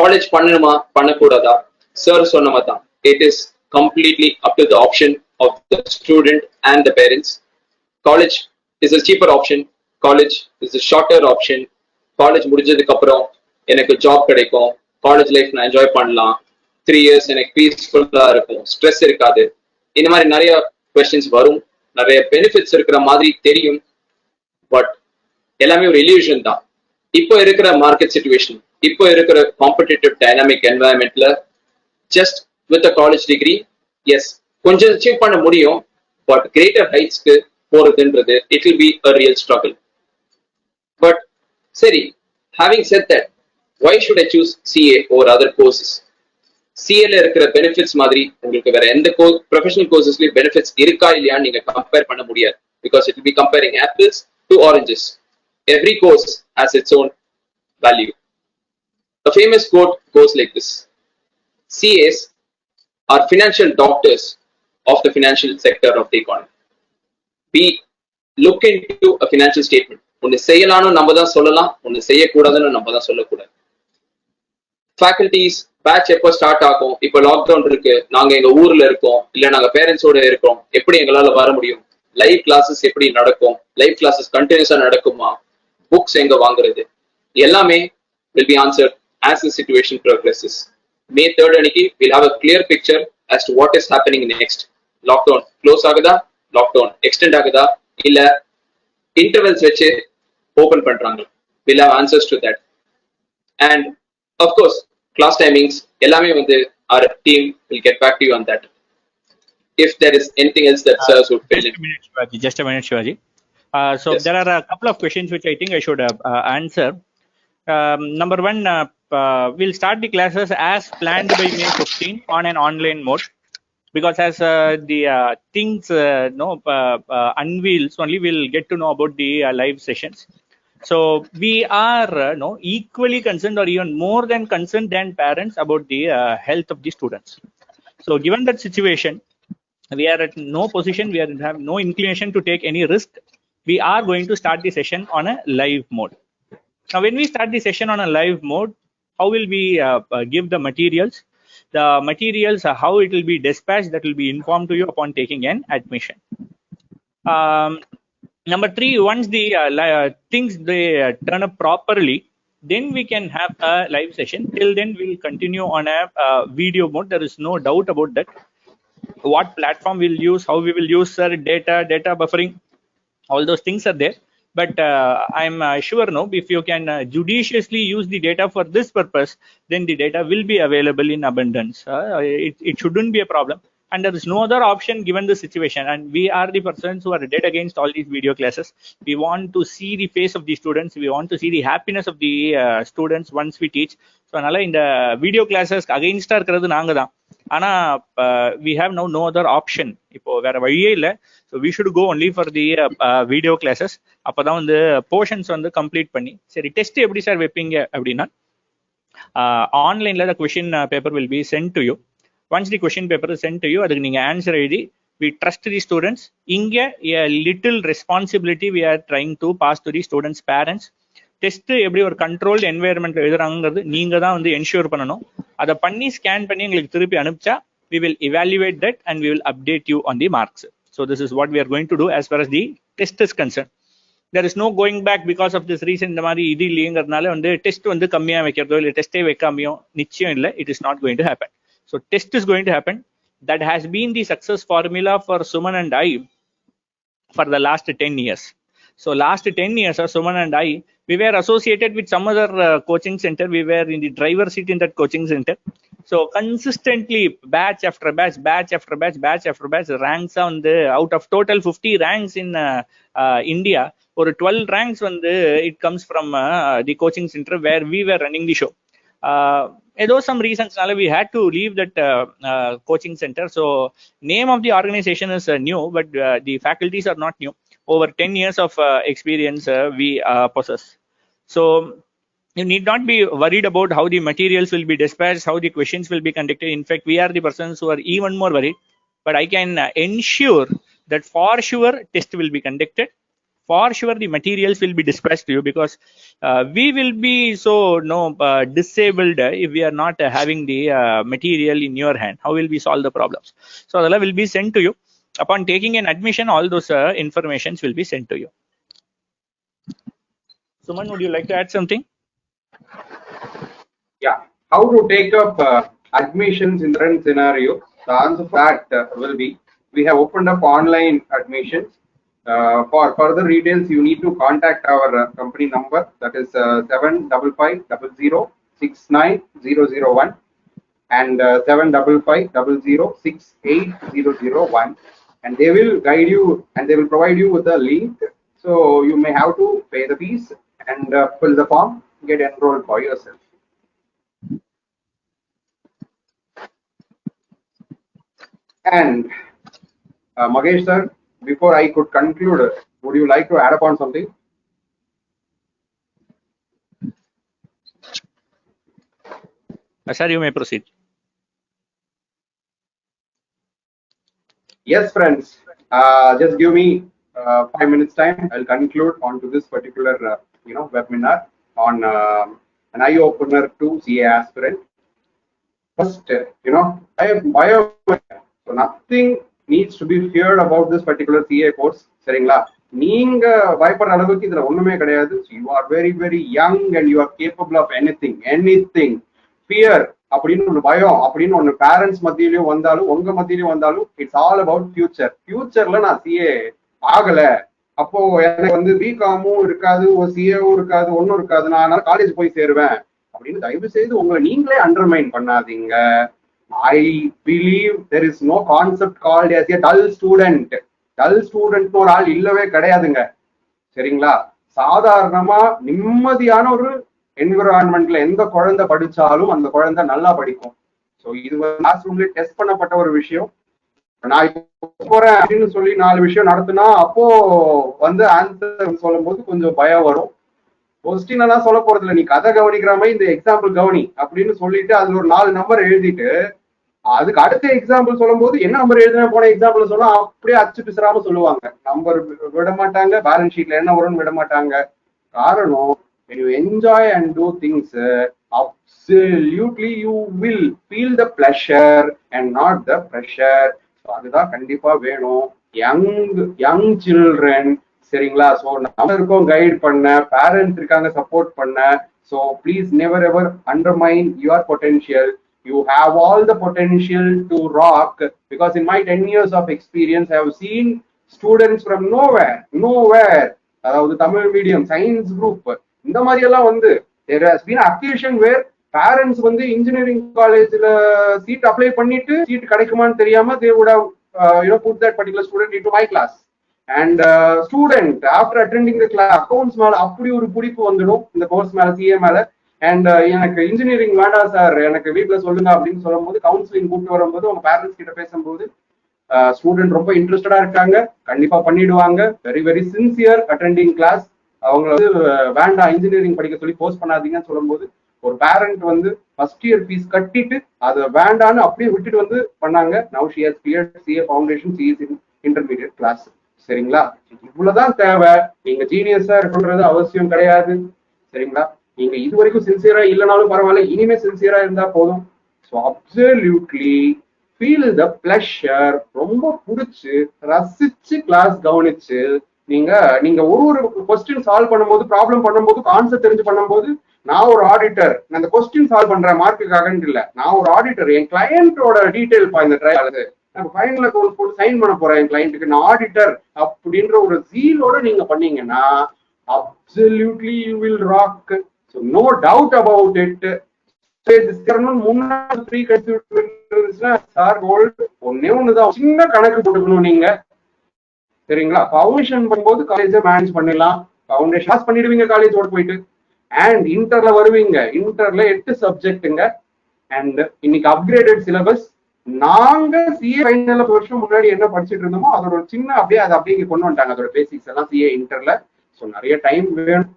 college பண்ணணுமா பண்ணக்கூடாதா? சார் சொன்ன மாதிரி தான், it is completely up to the option of the student and the parents. College is a cheaper option. College is a shorter option. College முடிஞ்சதுக்கு அப்புறம் எனக்கு job கிடைக்கும், college life நான் என்ஜாய் பண்ணலாம், 3 years எனக்கு பீஸ்ஃபுல்லா இருக்கும், ஸ்ட்ரெஸ் இருக்காது. இந்த மாதிரி நிறைய கொஸ்டின்ஸ் வரும், நிறைய பெனிஃபிட்ஸ் இருக்கிற மாதிரி தெரியும். பட் எல்லாமே ஒரு இல்யூஷன் தான். இப்போ இருக்கிற மார்க்கெட் சிச்சுவேஷன், இப்போ இருக்கிற காம்படிட்டிவ் டைனாமிக் என்வாயன்மெண்ட்ல just with a college degree எஸ் கொஞ்சம் அச்சீவ் பண்ண முடியும். பட் கிரேட்டர் ஹைட்ஸ்க்கு போறதுன்றது it will be a real struggle. But சரி, having said that, why should I choose CA over other courses? CA ல இருக்கிற பெனிஃபிட்ஸ் மாதிரி உங்களுக்கு வேற எந்த ப்ரொஃபஷனல் கோர்சஸ்லயும் பெனிஃபிட்ஸ் இருக்கா இல்லையான்னு நீங்க கம்பேர் பண்ண முடியாது. Because it will B comparing apples to oranges. Every course has its own value. A famous quote goes like this: CAs are financial doctors of the financial sector of the economy. We look into a financial statement. ஒன்னு செய்யலாம்னு நம்ம தான் சொல்லலாம், ஒன்னு செய்யக்கூடாதுன்னு நம்ம தான் சொல்லக்கூடாது. ஃபேக்கல்டிஸ் பேட்ச் எப்போ ஸ்டார்ட் ஆகும்? இப்போ லாக்டவுன் இருக்கு, நாங்க எங்க ஊர்ல இருக்கோம், இல்ல நாங்க பேரண்ட்ஸோட இருக்கோம், எப்படி எங்களால வர முடியும்? லைவ் கிளாஸஸ் எப்படி நடக்கும்? லைவ் கிளாஸஸ் கண்டினியூஸா நடக்குமா? புக்ஸ் எங்க வாங்குறது? எல்லாமே will be answered as the situation progresses. May 3rd அன்னைக்கு we'll have a clear picture as to what is happening next. Lockdown close ஆகுதா, லாக்டவுன் எக்ஸ்டெண்ட் ஆகுதா, இல்ல இன்டர்வல்ஸ் வச்சு ஓபன் பண்றாங்க? we'll have answers to that. And of course class timings எல்லாமே வந்து our team will get back to you on that. If there is anything else that sirs would fill in. Just a minute, Shivaji. So Yes. there are a couple of questions which I think I should answer. Number one, we'll start the classes as planned by May 15 on an online mode, because as the things unveils, only we'll get to know about the live sessions. So we are equally concerned or even more than concerned than parents about the health of the students. So given that situation, we are at no position, we have no inclination to take any risk. We are going to start the session on a live mode. Now, when we start the session on a live mode, how will we give the materials? The materials, how it will be dispatched, that will be informed to you upon taking an admission. Number 3, once the things they turn up properly, then we can have a live session. Till then, we will continue on a video mode. There is no doubt about that. What platform we'll use, how we will use data buffering, all those things are there. But I'm sure if you can judiciously use the data for this purpose, then the data will be available in abundance. It shouldn't be a problem. And there is no other option given the situation. And we are the persons who are dead against all these video classes. We want to see the face of the students. We want to see the happiness of the students once we teach. So, in the video classes, against our naanga dhaan. Ana we have now no other option. இப்போ வேற வழியே இல்லை. So we should go only for the video classes. அப்பதான் வந்து portions வந்து complete பண்ணி, சரி test எப்படி சார் வைப்பீங்க அப்படின்னா, ஆன்லைன்ல the question paper will be sent to you. Once the question paper is sent to you, அதுக்கு நீங்க ஆன்சர் எழுதி, we trust the students. இங்க a little responsibility we are trying to pass to the students' parents. Test எப்படி ஒரு controlled என்வாயர்மெண்ட்ல எழுதுறாங்கிறது நீங்க தான் வந்து ensure பண்ணணும். அதை பண்ணி ஸ்கேன் பண்ணி எங்களுக்கு திருப்பி அனுப்பிச்சா we will evaluate that and we will update you on the marks. So this is what we are going to do as far as the test is concerned. There is no going back because of this reason. இந்த மாதிரி இது இல்லைங்கிறதுனால வந்து test வந்து கம்மியா வைக்கிறதோ இல்லை டெஸ்டே வைக்காமையோ நிச்சயம் இல்லை. It is not going to happen. So test is going to happen. That has been the success formula for Suman and I for the last 10 years. So last 10 years, Suman and I, we were associated with some other coaching center. We were in the driver's seat in that coaching center. So consistently, batch after batch, batch after batch, batch after batch, ranks on the out of total 50 ranks in India, or 12 ranks when it comes from the coaching center where we were running the show. Though some reasons, we had to leave that coaching center. So name of the organization is new, but the faculties are not new. Over 10 years of experience we possess. So you need not be worried about how the materials will be dispatched, how the questions will be conducted. In fact, we are the persons who are even more worried. But I can ensure that for sure test will be conducted. for sure the materials will be dispatched to you, because we will be so disabled if we are not having the material in your hand. How will we solve the problems? So that will be sent to you. Upon taking an admission, all those informations will be sent to you. Suman, would you like to add something? Yeah, how to take up admissions in the current scenario? The answer for that will be, we have opened up online admissions. For further details, you need to contact our company number, that is 75500690001 and 75500680001, and they will guide you and they will provide you with a link. So you may have to pay the fees and fill the form, get enrolled for yourself. And Magesh sir, before I could conclude, would you like to add upon something? Sir, you may proceed. Yes, friends. Just give me 5 minutes time. I'll conclude onto this particular webinar on an eye opener to CA aspirant. First, I am bio, so nothing needs to be feared about this particular CA course. சரிங்களா? நீங்க பயப்படுற அளவுக்கு இதுல ஒண்ணுமே கிடையாது. You are very very young and you are capable of anything. Fear அப்படின்னு ஒரு பயம் அப்படின்னு ஒண்ணு பேரண்ட்ஸ் மத்தியிலயும் வந்தாலும் உங்க மத்தியிலயும் வந்தாலும், இட்ஸ் ஆல் அபவுட் ஃபியூச்சர். ஃபியூச்சர்ல நான் சிஏ ஆகல, அப்போ எனக்கு வந்து பிகாமும் இருக்காது, ஒரு சிஏவும் இருக்காது, ஒன்னும் இருக்காது, நான் அதனால காலேஜ் போய் சேருவேன் அப்படின்னு தயவு செய்து உங்களை நீங்களே அண்டர்மைன் பண்ணாதீங்க. I believe there is no concept called as a dull student. Dull student ஒரு ஆள் இல்லவே கிடையாதுங்க. சரிங்களா? சாதாரணமா நிம்மதியான ஒரு என்விரான்மெண்ட்ல எந்த குழந்தை படிச்சாலும் அந்த குழந்தை நல்லா படிக்கும். ஸோ இது கிளாஸ் ரூம்ல டெஸ்ட் பண்ணப்பட்ட ஒரு விஷயம். நான் இப்போ போறேன் அப்படின்னு சொல்லி 4 விஷயம் நடத்தினா அப்போ வந்து ஆன்சர் சொல்லும் போது கொஞ்சம் பயம் வரும். கொஸ்டின் எல்லாம் சொல்ல போறது இல்லை, நீ கதை கவனிக்கிற மாதிரி இந்த எக்ஸாம்பிள் கவனி அப்படின்னு சொல்லிட்டு அதுல ஒரு 4 நம்பர் எழுதிட்டு அதுக்கு அடுத்த எக்ஸாம்பிள் சொல்லும் போது என்ன நம்பர் எழுதின போன எக்ஸாம்பிள் சொன்னா அப்படியே அச்சு பிசுறாம சொல்லுவாங்க. நம்பர் விட மாட்டாங்க, பேலன்ஸ் ஷீட்ல என்ன வரும்னு விட மாட்டாங்க. காரணம், when you enjoy and do things, absolutely you will feel the pleasure and not the pressure. So அதுதான் கண்டிப்பா வேணும். யங் சில்ட்ரன், சரிங்களா? ஸோ நம்ம இருக்கோம் கைட் பண்ண, பேரண்ட்ஸ் இருக்காங்க சப்போர்ட் பண்ண. So please never ever undermine your potential. You have all the potential to rock, because in my 10 years of experience I have seen students from nowhere, அதாவது Tamil medium science group இந்த மாதிரி எல்லாம் வந்து there has been occasion where parents வந்து engineering காலேஜ்ல seat apply பண்ணிட்டு seat கிடைக்குமான்னு தெரியாம they would have put that particular student into my class, and student after attending the class accounts மேல அப்படி ஒரு பிடிப்பு வந்துடும் இந்த கோர்ஸ் மேல, சிஏ மேல. அண்ட் எனக்கு இன்ஜினியரிங் வேண்டாம் சார், எனக்கு வீட்டுல சொல்லுங்க அப்படின்னு சொல்லும் போது, கவுன்சிலிங் கூப்பிட்டு வரும்போது உங்க பேரண்ட்ஸ் கிட்ட பேசும்போது ஸ்டூடெண்ட் ரொம்ப இன்ட்ரெஸ்டடா இருக்காங்க, கண்டிப்பா பண்ணிடுவாங்க, very very sincere attending class. அவங்க வந்து வேண்டாம் இன்ஜினியரிங் படிக்க சொல்லி போஸ்ட் பண்ணாதீங்கன்னு சொல்லும் போது ஒரு பேரண்ட் வந்து ஃபர்ஸ்ட் இயர் ஃபீஸ் கட்டிட்டு அதை வேண்டான்னு அப்படியே விட்டுட்டு வந்து பண்ணாங்க. Now she has cleared CA foundation, CS intermediate class. சரிங்களா? இவ்வளவுதான் தேவை. நீங்க ஜீனியஸா இருக்குன்றது அவசியம் கிடையாது. சரிங்களா? நீங்க இது வரைக்கும் சின்சியரா இல்லைனாலும் பரவாயில்ல, இனிமே சின்சியரா இருந்தா போதும். So absolutely feel the pleasure. ரொம்ப பிடிச்சு ரசிச்சு கிளாஸ் கவனிச்சு நீங்க ஒரு கொஸ்டின் சால்வ் பண்ணும்போது, ப்ராப்ளம் பண்ணும்போது, கான்செப்ட் தெரிஞ்சு பண்ணும்போது, நான் ஒரு ஆடிட்டர், நான் அந்த கொஸ்டின் சால்வ் பண்றேன் மார்க்குக்காக இல்ல, நான் ஒரு ஆடிட்டர், என் கிளையண்டோட டீடைல் இந்த ட்ரையல் நான் ஃபைனல் அக்கௌண்ட் போட்டு சைன் பண்ண போறேன் என் கிளையண்ட்டுக்கு, நான் ஆடிட்டர் அப்படின்ற ஒரு ஜீலோட நீங்க பண்ணீங்கன்னா absolutely you will rock. So no doubt about it. முன்னாடி 3 கிடைச்சிருச்சுன்னா சார் கோல்டு ஒண்ணுதான் சின்ன கணக்கு போட்டுக்கணும் நீங்க. சரிங்களா? ஃபவுண்டேஷன் பண்ணும்போது காலேஜை மேனேஜ் பண்ணிடலாம், ஃபவுண்டேஷன் பாஸ் பண்ணிடுவீங்க காலேஜோட போயிட்டு. அண்ட் இன்டர்ல வருவீங்க, இன்டர்ல 8 சப்ஜெக்ட்டுங்க. அண்ட் இன்னைக்கு அப்கிரேடட் சிலபஸ். நாங்க சிஏ ஃபைனல் வருஷம் முன்னாடி என்ன படிச்சுட்டு இருந்தோமோ அதோட ஒரு சின்ன அப்படியே கொண்டு வந்துட்டாங்க அதோட பேசிக்ஸ் எல்லாம் சிஏ இன்டர்ல. ஸோ நிறைய டைம் வேணும்,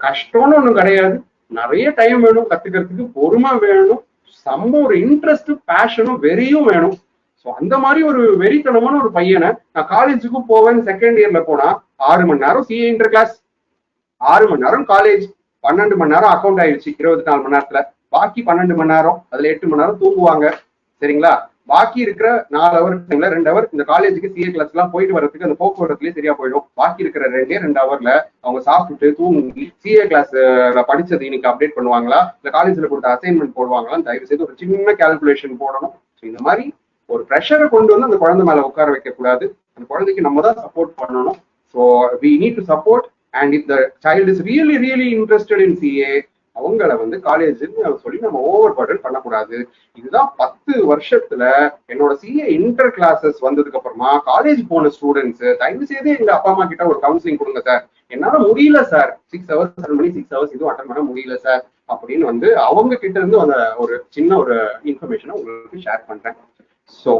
கஷ்டம்னு ஒன்றும் கிடையாது, நிறைய டைம் வேணும் கத்துக்கிறதுக்கு, பொறுமை வேணும், செம்ம ஒரு இன்ட்ரெஸ்ட், பேஷனும் வெறியும் வேணும். ஸோ அந்த மாதிரி ஒரு வெறித்தனமான ஒரு பையனை நான் காலேஜுக்கும் போவேன் செகண்ட் இயர்ல போனா 6 மணி நேரம் சிஏ இன்டர் கிளாஸ், 6 மணி நேரம் காலேஜ், 12 மணி நேரம் அக்கௌண்ட் ஆயிடுச்சு 24 மணி நேரத்துல. பாக்கி 12 மணி நேரம், அதுல 8 மணி நேரம் தூங்குவாங்க. சரிங்களா? பாக்கி இருக்கிற 4 ஹவர் டைம்ல 2 ஹவர் இந்த காலேஜுக்கு சிஏ கிளாஸ் எல்லாம் போயிட்டு வரதுக்கு அந்த போக்குவரத்துலயே சரியா போயிடும். பாக்கி இருக்கிற 2 ஹவர்ல அவங்க சாப்பிட்டு தூங்கி சிஏ கிளாஸ்ல படிச்சது இன்னைக்கு அப்டேட் பண்ணுவாங்களா, இல்ல காலேஜ்ல கொடுத்த அசைன்மெண்ட் போடுவாங்களா, தயவு செய்து ஒரு சின்ன கால்குலேஷன் போடணும். இந்த மாதிரி ஒரு ப்ரெஷரை கொண்டு வந்து அந்த குழந்தை மேல உட்கார வைக்க கூடாது. அந்த குழந்தைக்கு நம்ம தான் சப்போர்ட் பண்ணணும். So we need to support. And if the child is really interested in CA, அவங்கள வந்து காலேஜ்னு சொல்லி நம்ம ஓவர் பர்டன் பண்ணக்கூடாது. இதுதான் 10 வருஷத்துல என்னோட சிஏ இன்டர் கிளாஸஸ் வந்ததுக்கு அப்புறமா காலேஜ் போன ஸ்டூடெண்ட்ஸ் தயவு செய்து எங்க அப்பா அம்மா கிட்ட ஒரு கவுன்சிலிங் கொடுங்க சார், என்னால முடியல சார், 6 ஹவர்ஸ் 7 மணி 6 ஹவர்ஸ் இதுவும் அட்டன் பண்ண முடியல சார் அப்படின்னு வந்து அவங்க கிட்ட இருந்து அந்த ஒரு சின்ன ஒரு இன்ஃபர்மேஷனை உங்களுக்கு ஷேர் பண்றேன். So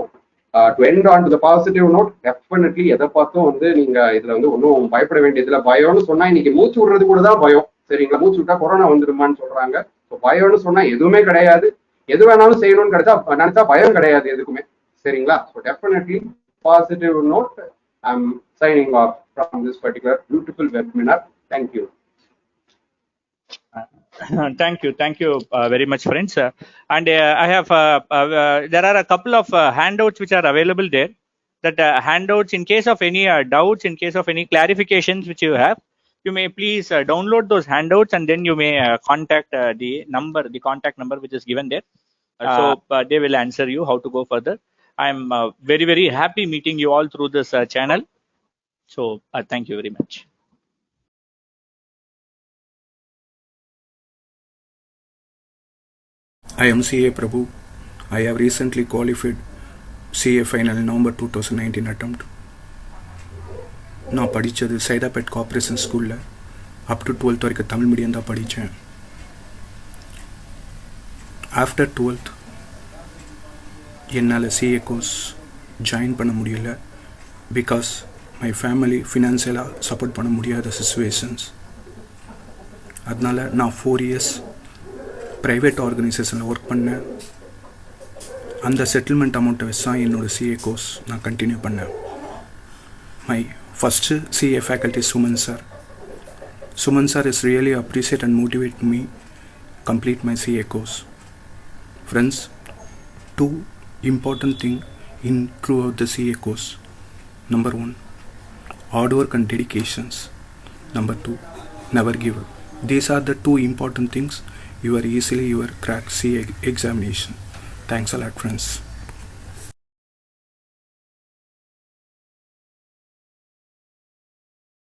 to end on to the positive note, definitely எதை பார்த்தும் வந்து நீங்க இதுல வந்து ஒன்றும் பயப்பட வேண்டியதுல. பயம்னு சொன்னா இன்னைக்கு மூச்சு விடுறது கூட தான் பயம். சரிங்களா? மூச்சு விட்டா கொரோனா வந்துடுமான்னு சொல்றாங்க. பயம்னு சொன்னா எதுவுமே கிடையாது. எது வேணாலும் செய்யணும்னு நினைச்சா பயம் கிடையாது எதுக்குமே. சரிங்களா? So definitely positive note, I am signing off from this particular beautiful webinar. Thank you. Thank you very much, friends. And I have there are a couple of handouts which are available there. That handouts, in case of any doubts, in case of any clarifications which you have, you may please download those handouts, and then you may contact the contact number which is given there. So they will answer you how to go further. I am very happy meeting you all through this channel. So thank you very much. I am CA Prabhu. I have recently qualified CA final November 2019 attempt. நான் படித்தது Saidapet cooperation ஸ்கூலில் up to 12th வரைக்கும் Tamil medium தான் படித்தேன். After 12th என்னால் CA course join பண்ண முடியல. Because my family ஃபினான்ஷியலாக சப்போர்ட் பண்ண முடியாத சிச்சுவேஷன்ஸ். அதனால் நான் 4 years ப்ரைவேட் ஆர்கனைசேஷனில் ஒர்க் பண்ணேன். அந்த செட்டில்மெண்ட் அமௌண்ட்டை வச்சு தான் என்னோடய சிஏ கோர்ஸ் நான் கண்டினியூ பண்ணேன். My first CA faculty Suman sir. Suman sir is really appreciate and motivate me complete my CA course. Friends, 2 important things in throughout the CA course. Number 1, hard work and dedications. Number 2, never give up. These are the 2 important things you are easily crack CA examination. Thanks a lot, friends.